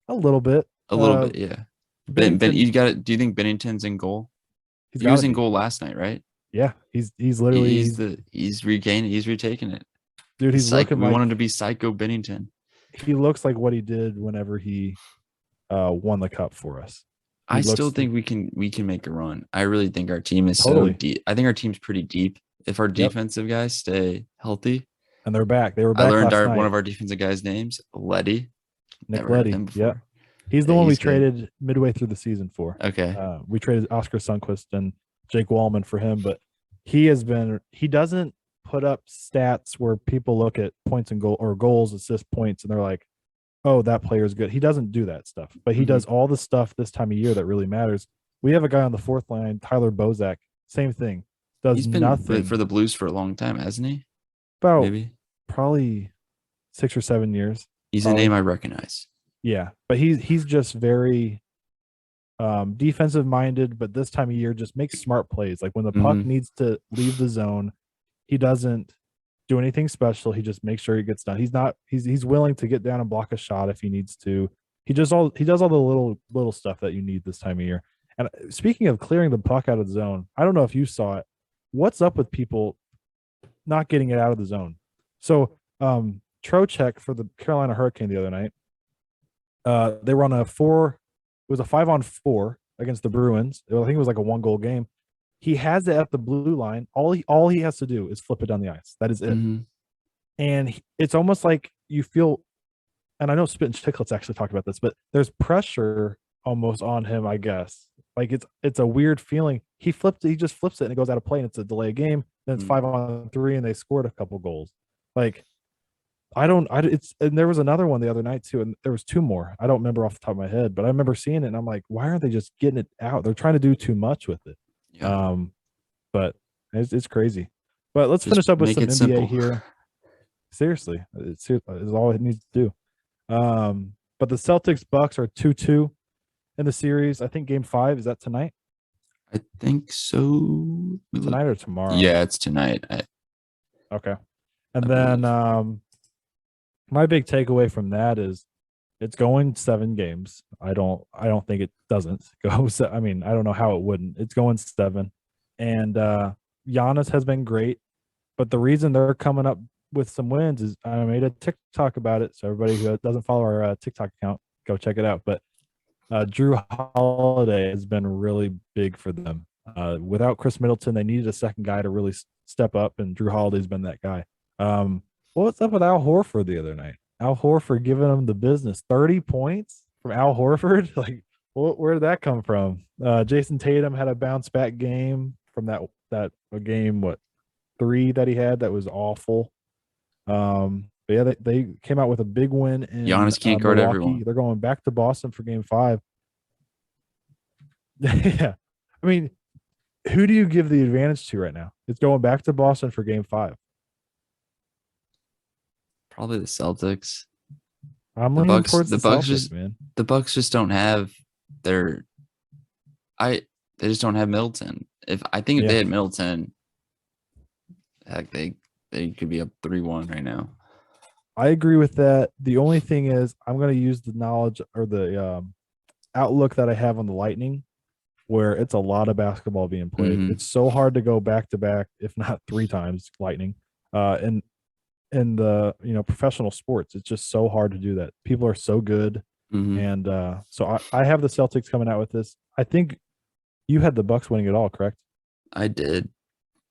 A little bit. A little bit, yeah. Ben, Bennington, you got it. Do you think Bennington's in goal? he's He got to was in be. goal last night, right? Yeah, he's literally He's retaking it. dude. He's looking We want like him to be Psycho Bennington. he looks like what he did whenever he won the cup for us. He I still looks think we can make a run. I really think our team is so totally. deep. I think our team's pretty deep. If our Yep, defensive guys stay healthy, and they're back. They were I back learned last one night. of our defensive guys' names, Letty. Nick Never heard of Leddy. him Yeah, before. he's the Yeah, one we he's good. traded midway through the season for. Okay. We traded Oscar Sundquist and Jake Wallman for him, but he doesn't put up stats where people look at points and goals, assist points, and they're like, oh, that player's good. He doesn't do that stuff, but he Mhm. does all the stuff this time of year that really matters. We have a guy on the fourth line, Tyler Bozak, same thing, does He's been for nothing. the Blues for a long time, hasn't he? About Maybe. probably 6 or 7 years, He's a name probably. I recognize. Yeah, but he's just very defensive minded, but this time of year just makes smart plays. Like when the puck Mhm. needs to leave the zone, he doesn't do anything special. He just makes sure he gets done. He's willing to get down and block a shot if he needs to. He does all the little stuff that you need this time of year. And speaking of clearing the puck out of the zone, I don't know if you saw it. What's up with people not getting it out of the zone? So Trocheck for the Carolina Hurricane the other night, they were on a four. It was a 5-on-4 against the Bruins. I think it was like a 1-goal game. He has it at the blue line. All he has to do is flip it down the ice. That is it. Mhm. And it's almost like you feel, and I know Spit and Chicklets actually talked about this, but there's pressure almost on him, I guess. Like it's a weird feeling. He just flips it and it goes out of play, and it's a delay game. Then it's Mhm. 5-on-3, and they scored a couple goals. Like it's, and there was another one the other night too, and there was two more. I don't remember off the top of my head, but I remember seeing it, and I'm like, why aren't they just getting it out? They're trying to do too much with it. Yeah. Um, but it's crazy. But let's Just finish up with make some it NBA simple. here. Seriously, it's all it needs to do. But the Celtics Bucks are 2-2 in the series. I think Game 5 is that tonight, I think so. tonight or tomorrow. Yeah, it's tonight. Okay, I and then believe. my big takeaway from that is it's going 7 games. I don't think it doesn't go. I mean, I don't know how it wouldn't. It's going 7, and Giannis has been great. But the reason they're coming up with some wins is I made a TikTok about it. So everybody who doesn't follow our TikTok account, go check it out. But Drew Holiday has been really big for them. Without Chris Middleton, they needed a second guy to really step up, and Drew Holiday's been that guy. What's up with Al Horford the other night? Al Horford giving them the business. 30 points from Al Horford. Like, where did that come from? Jason Tatum had a bounce back game from that game. What, 3 that he had that was awful. But yeah, they came out with a big win in Giannis can't guard Milwaukee. everyone. They're going back to Boston for Game 5. Yeah, I mean, who do you give the advantage to right now? It's going back to Boston for Game 5. Probably the Celtics. I'm leaning towards The the Bucks Celtics, just man. the Bucks just don't have their they just don't have Middleton. I think if Yeah, they had Middleton, heck, they could be up 3-1 right now. I agree with that. The only thing is, I'm going to use the knowledge or the outlook that I have on the Lightning, where it's a lot of basketball being played. Mhm. It's so hard to go back to back, if not 3 times, Lightning. And in the professional sports, it's just so hard to do that. People are so good, Mhm. and so I have the Celtics coming out with this. I think you had the Bucks winning it all, correct? I did.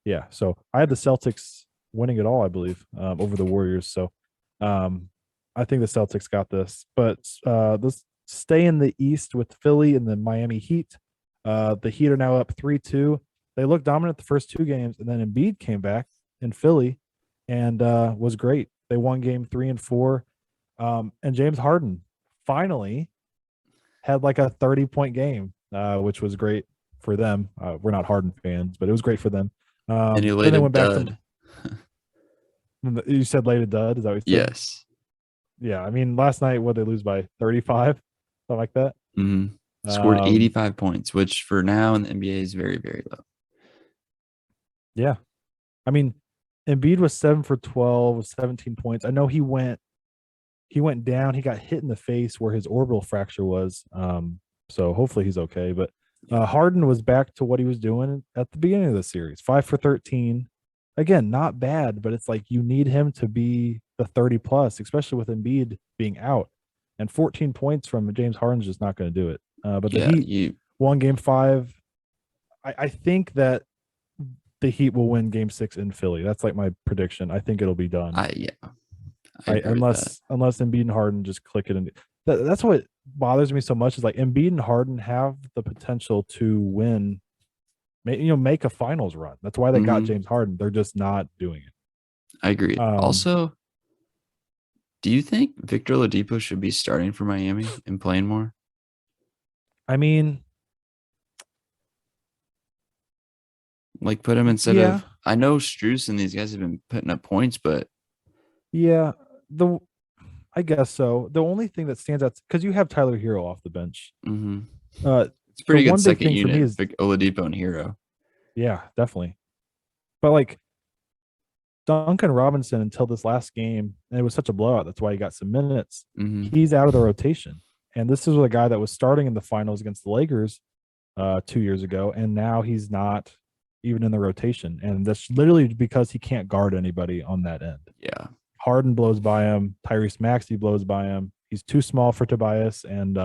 Yeah, so I had the Celtics winning it all, I believe, over the Warriors. So I think the Celtics got this. But let's stay in the East with Philly and the Miami Heat. The Heat are now up 3-2. They looked dominant the first 2 games, and then Embiid came back in Philly and was great. They won Game 3 and 4. And James Harden finally had like a 30-point game, which was great for them. We're not Harden fans, but it was great for them. And he Then laid they a went back to. dud. You said laid a dud. Is that what you said? Yes. Yeah. I mean, last night, what they lose by 35, something like that. Scored Um, 85 points, which for now in the NBA is very, very low. yeah. I mean, Embiid was 7 for 12 with 17 points. I know he went down. He got hit in the face where his orbital fracture was. So hopefully he's okay. But Harden was back to what he was doing at the beginning of the series. 5 for 13. Again, not bad, but it's like you need him to be the 30 plus, especially with Embiid being out. And 14 points from James Harden's just not going to do it. But the Yeah, Heat won game 5. I think that the Heat will win game 6 in Philly. That's like my prediction. I think it'll be done. I agree with that. Unless Embiid and Harden just click it. And that's what bothers me so much is like Embiid and Harden have the potential to win, make a finals run. That's why they got James Harden. They're just not doing it. I agree. Also, do you think Victor Oladipo should be starting for Miami and playing more? I mean, like put him instead of. I know Strus and these guys have been putting up points, but yeah, I guess so. The only thing that stands out because you have Tyler Hero off the bench. It's pretty good second unit. For me is Oladipo and Hero. Yeah, definitely. But like Duncan Robinson until this last game, and it was such a blowout. That's why he got some minutes. He's out of the rotation, and this is a guy that was starting in the finals against the Lakers 2 years ago, and now he's not even in the rotation, and that's literally because he can't guard anybody on that end. Yeah, Harden blows by him. Tyrese Maxey blows by him. He's too small for Tobias and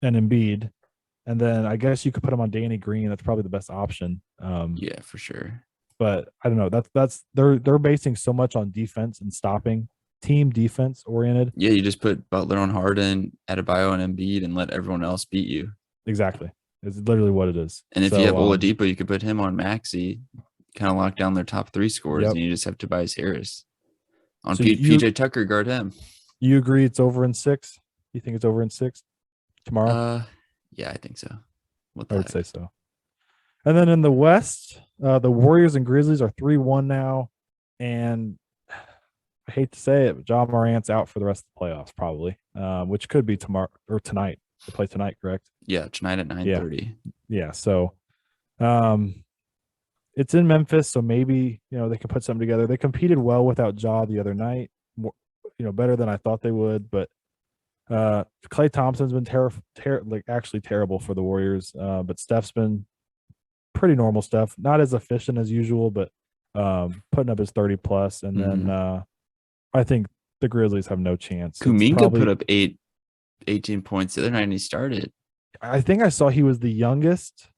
Embiid. And then I guess you could put him on Danny Green. That's probably the best option. Yeah, for sure. But I don't know. That's they're basing so much on defense and stopping, team defense oriented. Yeah, you just put Butler on Harden, Adebayo and Embiid, and let everyone else beat you. Exactly. It's literally what it is. And if you have Oladipo, you could put him on Maxey, kind of lock down their top 3 scores, and you just have Tobias Harris on PJ Tucker guard him. You agree it's over in 6? You think it's over in 6 tomorrow? Yeah, I think so. I would say so. And then in the West, the Warriors and Grizzlies are 3-1 now, and I hate to say it, but John Morant's out for the rest of the playoffs, probably, which could be tomorrow or tonight. They play tonight, correct? Yeah, tonight at 9:30. Yeah. So, it's in Memphis, so maybe they can put something together. They competed well without Ja the other night, better than I thought they would. But Klay Thompson's been actually terrible for the Warriors. But Steph's been pretty normal stuff, not as efficient as usual, but putting up his 30 plus. And then I think the Grizzlies have no chance. Kuminga put up 18 points the other night and he started. I think I saw he was the youngest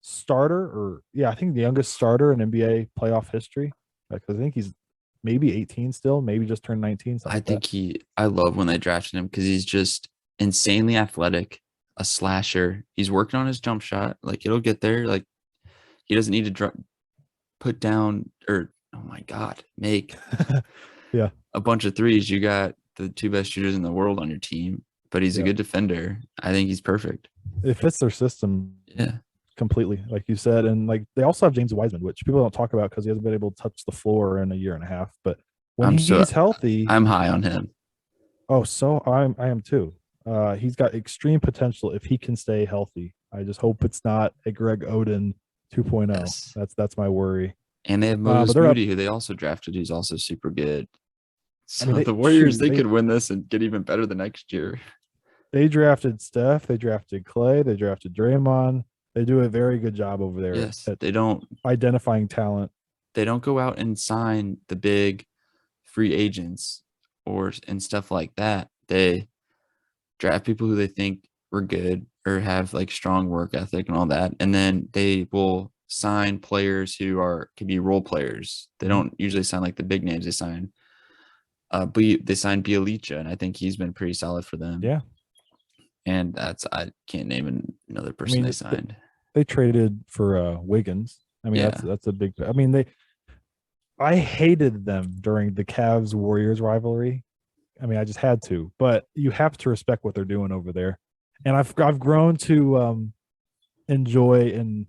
starter, I think the youngest starter in NBA playoff history. Because I think he's maybe 18 still, maybe just turned 19. I love when they drafted him because he's just insanely athletic, a slasher. He's working on his jump shot. Like it'll get there. Like he doesn't need to put down make a bunch of threes. You got the 2 best shooters in the world on your team, but he's a good defender. I think he's perfect. It fits their system. Yeah. Completely, like you said. And like they also have James Wiseman, which people don't talk about because he hasn't been able to touch the floor in a year and a half. But when he's healthy, I'm high on him. Oh, so I am too. He's got extreme potential if he can stay healthy. I just hope it's not a Greg Oden 2.0. Yes. That's my worry. And they have Moses Moody, who they also drafted, who's also super good. So the Warriors, they could win this and get even better the next year. They drafted Steph, they drafted Clay, they drafted Draymond. They do a very good job over there. Yes, they don't identifying talent. They don't go out and sign the big free agents and stuff like that. They draft people who they think were good or have like strong work ethic and all that, and then they will sign players who can be role players. They don't usually sign like the big names. They sign Bjelica, and I think he's been pretty solid for them. Yeah. And I can't name another person they signed. They traded for Wiggins. I mean, that's a big. I mean, I hated them during the Cavs Warriors rivalry. I mean, I just had to. But you have to respect what they're doing over there. And I've grown to enjoy and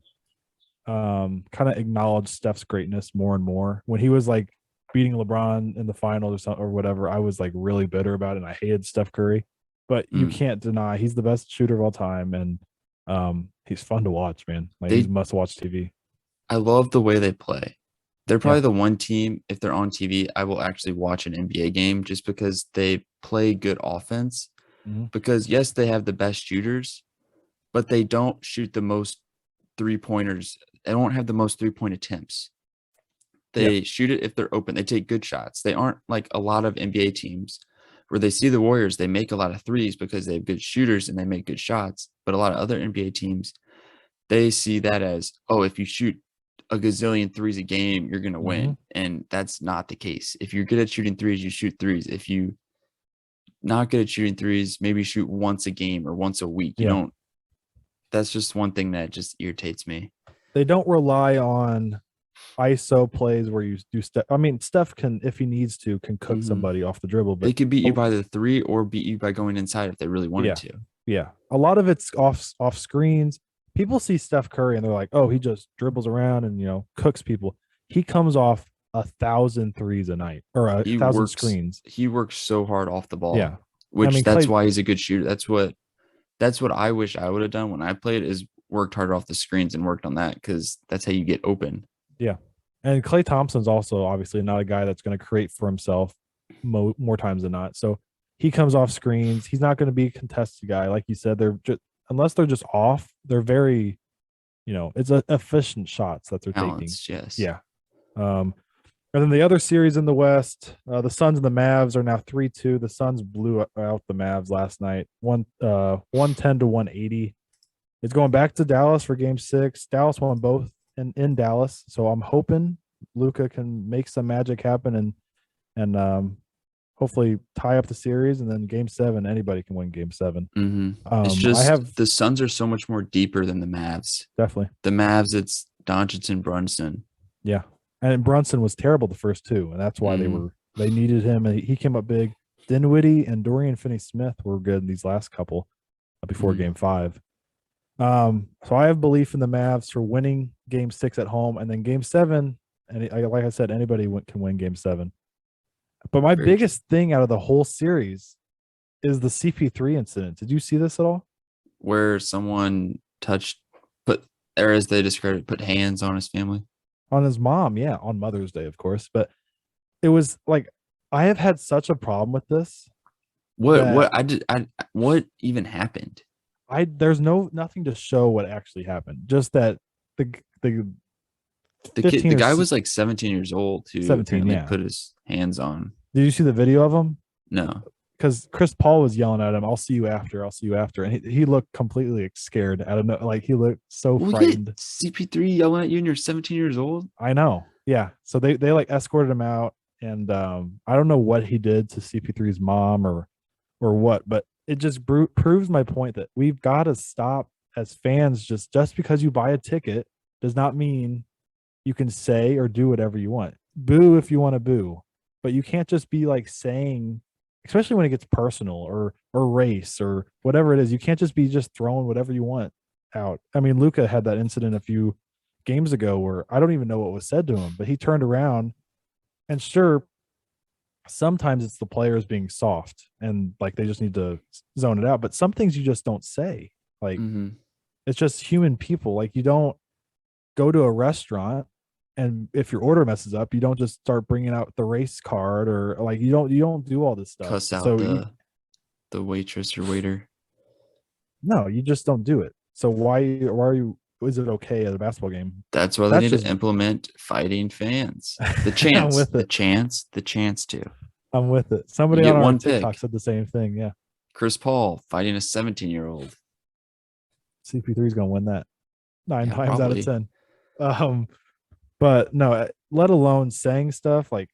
kind of acknowledge Steph's greatness more and more. When he was like beating LeBron in the finals or something or whatever, I was like really bitter about it and I hated Steph Curry. But you Mm. can't deny he's the best shooter of all time, and he's fun to watch, man. Like he's They must watch TV. I love the way they play. They're Yeah. probably the one team, if they're on TV, I will actually watch an NBA game just because they play good offense. Mhm. Because yes, they have the best shooters, but they don't shoot the most three pointers. They don't have the most 3-point attempts. Yeah. They shoot it if they're open. They take good shots. They aren't like a lot of NBA teams where they see the Warriors, they make a lot of threes because they have good shooters and they make good shots. But a lot of other NBA teams, they see that as, oh, if you shoot a gazillion threes a game, you're going to win. Mhm. And that's not the case. If you're good at shooting threes, you shoot threes. If you not good at shooting threes, maybe shoot once a game or once a week. You Yeah. don't, that's just one thing that just irritates me. They don't rely on ISO plays where you do stuff. I mean, Steph can, if he needs to, can cook Mhm. somebody off the dribble, They but could beat you by the three or beat you by going inside if they really wanted yeah, to. yeah. A lot of it's off screens. People see Steph Curry and they're like, oh, he just dribbles around and cooks people. He comes off 1,000 threes a night or a He 1,000 works screens. he works so hard off the Yeah. ball, I which mean, that's Clay, why he's a good shooter. That's what I wish I would have done when I played is worked harder off the screens and worked on that because that's how you get open. yeah. And Clay Thompson's also obviously not a guy that's going to create for himself more times than not. So he comes off screens. He's not going to be a contested guy. Like you said, they're just, unless they're just off, they're very, it's efficient shots that they're taking. Balanced, yes. Yeah. And then the other series in the West, the Suns and the Mavs are now 3-2. The Suns blew out the Mavs last night, 110 to 180. It's going back to Dallas for Game 6. Dallas won both in Dallas, so I'm hoping Luka can make some magic happen and hopefully tie up the series. And then Game 7, anybody can win Game 7. It's I just have the Suns are so much more deeper than the Mavs. definitely, The Mavs, it's Doncic and Brunson. yeah. And Brunson was terrible the first two, and that's why they needed him. And he came up big. Dinwiddie and Dorian Finney-Smith were good in these last couple before Game 5. So I have belief in the Mavs for winning Game 6 at home, and then Game 7. And like I said, anybody can win Game 7. But my Very biggest thing out of the whole series is the CP3 incident. Did you see this at all? Where someone or as they described it, put hands on his family. On his mom, yeah, on Mother's Day, of course. But it was like, I have had such a problem with this. What even happened? There's nothing to show what actually happened. Just that the The guy was like 17 years old who 17, apparently yeah. put his hands on. Did you see the video of him? No. Because Chris Paul was yelling at him, "I'll see you after. I'll see you after," and he looked completely scared. I don't know, like he looked so frightened. CP3 yelling at you and you're 17 years old. I know, yeah. So they like escorted him out, and I don't know what he did to CP3's mom or what, but it just proves my point that we've got to stop as fans. Just because you buy a ticket does not mean you can say or do whatever you want. Boo if you want to boo, but you can't just be like saying, especially when it gets personal or race or whatever it is. You can't just be throwing whatever you want out. I mean, Luka had that incident a few games ago where I don't even know what was said to him, but he turned around and sure, sometimes it's the players being soft and like they just need to zone it out. But some things you just don't say. Like it's just human people. Like you don't go to a restaurant and if your order messes up, you don't just start bringing out the race card or like you don't do all this stuff. Cuss out the waitress or waiter. No, you just don't do it. So why are you? Is it okay at a basketball game? That's why they need to implement fighting fans. The chance, the chance to. I'm with it. Somebody on our TikTok said the same thing. Yeah. Chris Paul fighting a 17-year-old. CP3 is going to win that 9 times probably. out of 10. But no, let alone saying stuff like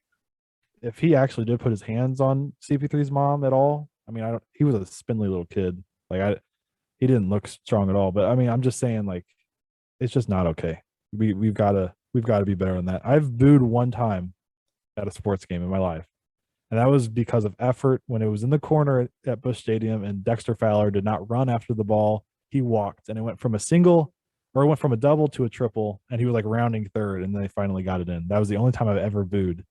if he actually did put his hands on CP3's mom at all. I mean, he was a spindly little kid. Like he didn't look strong at all. But I mean, I'm just saying like it's just not okay. We've got to be better than that. I've booed one time at a sports game in my life. And that was because of effort when it was in the corner at Busch Stadium and Dexter Fowler did not run after the ball. He walked and it went from a single or it went from a double to a triple, and he was like rounding third, and then they finally got it in. That was the only time I've ever booed.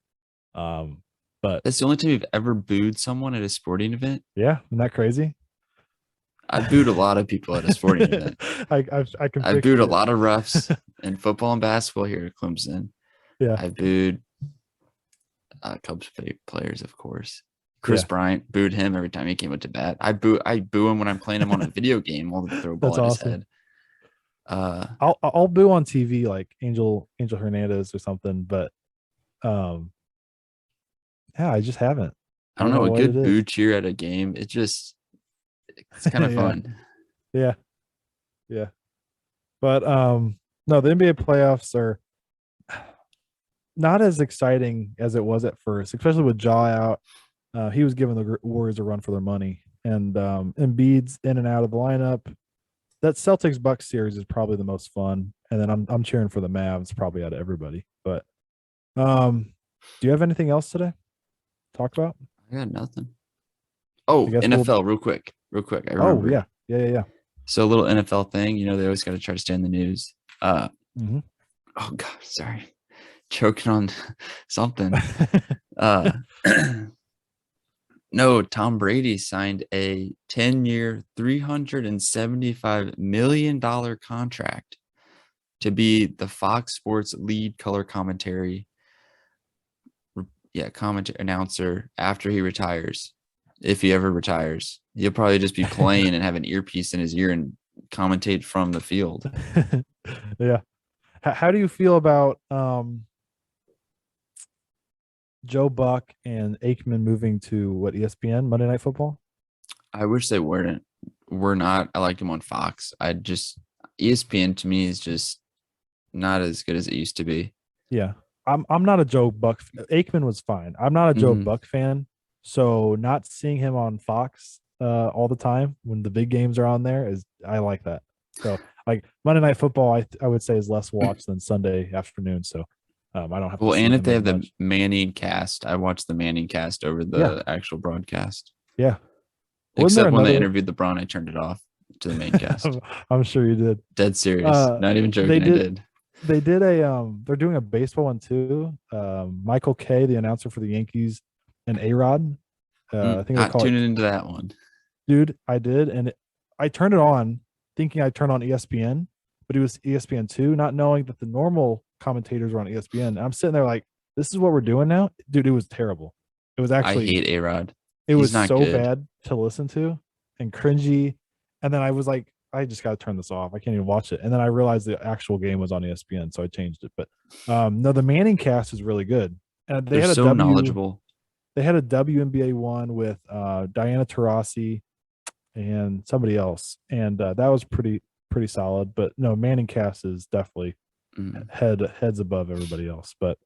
But That's the only time you've ever booed someone at a sporting event. yeah, isn't that crazy? I booed a lot of people at a sporting event. I can I booed picture a it. lot of refs in football and basketball here at Clemson. Yeah, I booed Cubs players, of course. Chris yeah, Bryant, booed him every time he came up to bat. I boo him when I'm playing him on a video game while they throw a ball that's at his awesome. head. Uh, I'll boo on TV like Angel Hernandez or something, but um, yeah, I just haven't. I I don't don't know know, a what it good is. boo cheer at a game. It's kind of Yeah, fun. yeah, yeah. But no, the NBA playoffs are not as exciting as it was at first, especially with Jaw out. He was giving the Warriors a run for their money, and Embiid's in and out of the lineup. That Celtics Bucks series is probably the most fun, and then I'm cheering for the Mavs probably out of everybody. But do you have anything else today? Talk about? I got nothing. I Oh, guess we'll. NFL, real quick. I Oh remembered. yeah, yeah. So a little NFL thing, they always got to try to stay in the news. Mm-hmm. Oh God, sorry, choking on something. Uh, no, Tom Brady signed a 10-year, $375 million contract to be the Fox Sports lead color commentary announcer after he retires. If he ever retires, he'll probably just be playing and have an earpiece in his ear and commentate from the field. Yeah. How do you feel about Joe Buck and Aikman moving to what, ESPN Monday Night Football? I wish they weren't. We're not. I liked him on Fox. ESPN to me is just not as good as it used to be. Yeah. I'm not a Joe Buck. Aikman was fine. I'm not a Joe Buck fan. So not seeing him on Fox all the time when the big games are on there is, I like that. So like Monday Night Football, I would say is less watched than Sunday afternoon. So I don't have to Well, see and if him they as have the much. Manning cast, I watch the Manning cast over Yeah. the actual broadcast. Yeah. Wasn't there Except when they another? interviewed LeBron, I turned it off to the main cast. I'm sure you did. Dead serious. Not even They joking. I did. did. They did a they're doing a baseball one too. Michael Kay, the announcer for the Yankees, and A-Rod. I think they Not call it. tuning into that one. Dude, I did, and I turned it on thinking I turned on ESPN, but it was ESPN2, not knowing that the normal commentators were on ESPN. And I'm sitting there like, this is what we're doing now? Dude, it was terrible. It was I actually hate A-Rod. it He's was not so good. bad to listen to and cringy. And then I was like, I just got to turn this off. I can't even watch it. And then I realized the actual game was on ESPN, so I changed it. But no, the Manning cast is really good. And They're so knowledgeable. They had a WNBA one with Diana Taurasi and somebody else, and that was pretty solid. But no, Manning cast is definitely heads above everybody else. But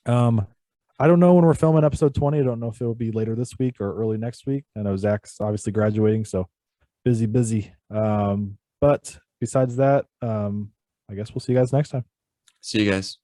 I don't know when we're filming episode 20. I don't know if it'll be later this week or early next week. I know Zach's obviously graduating, so busy. But besides that, I guess we'll see you guys next time. See you guys.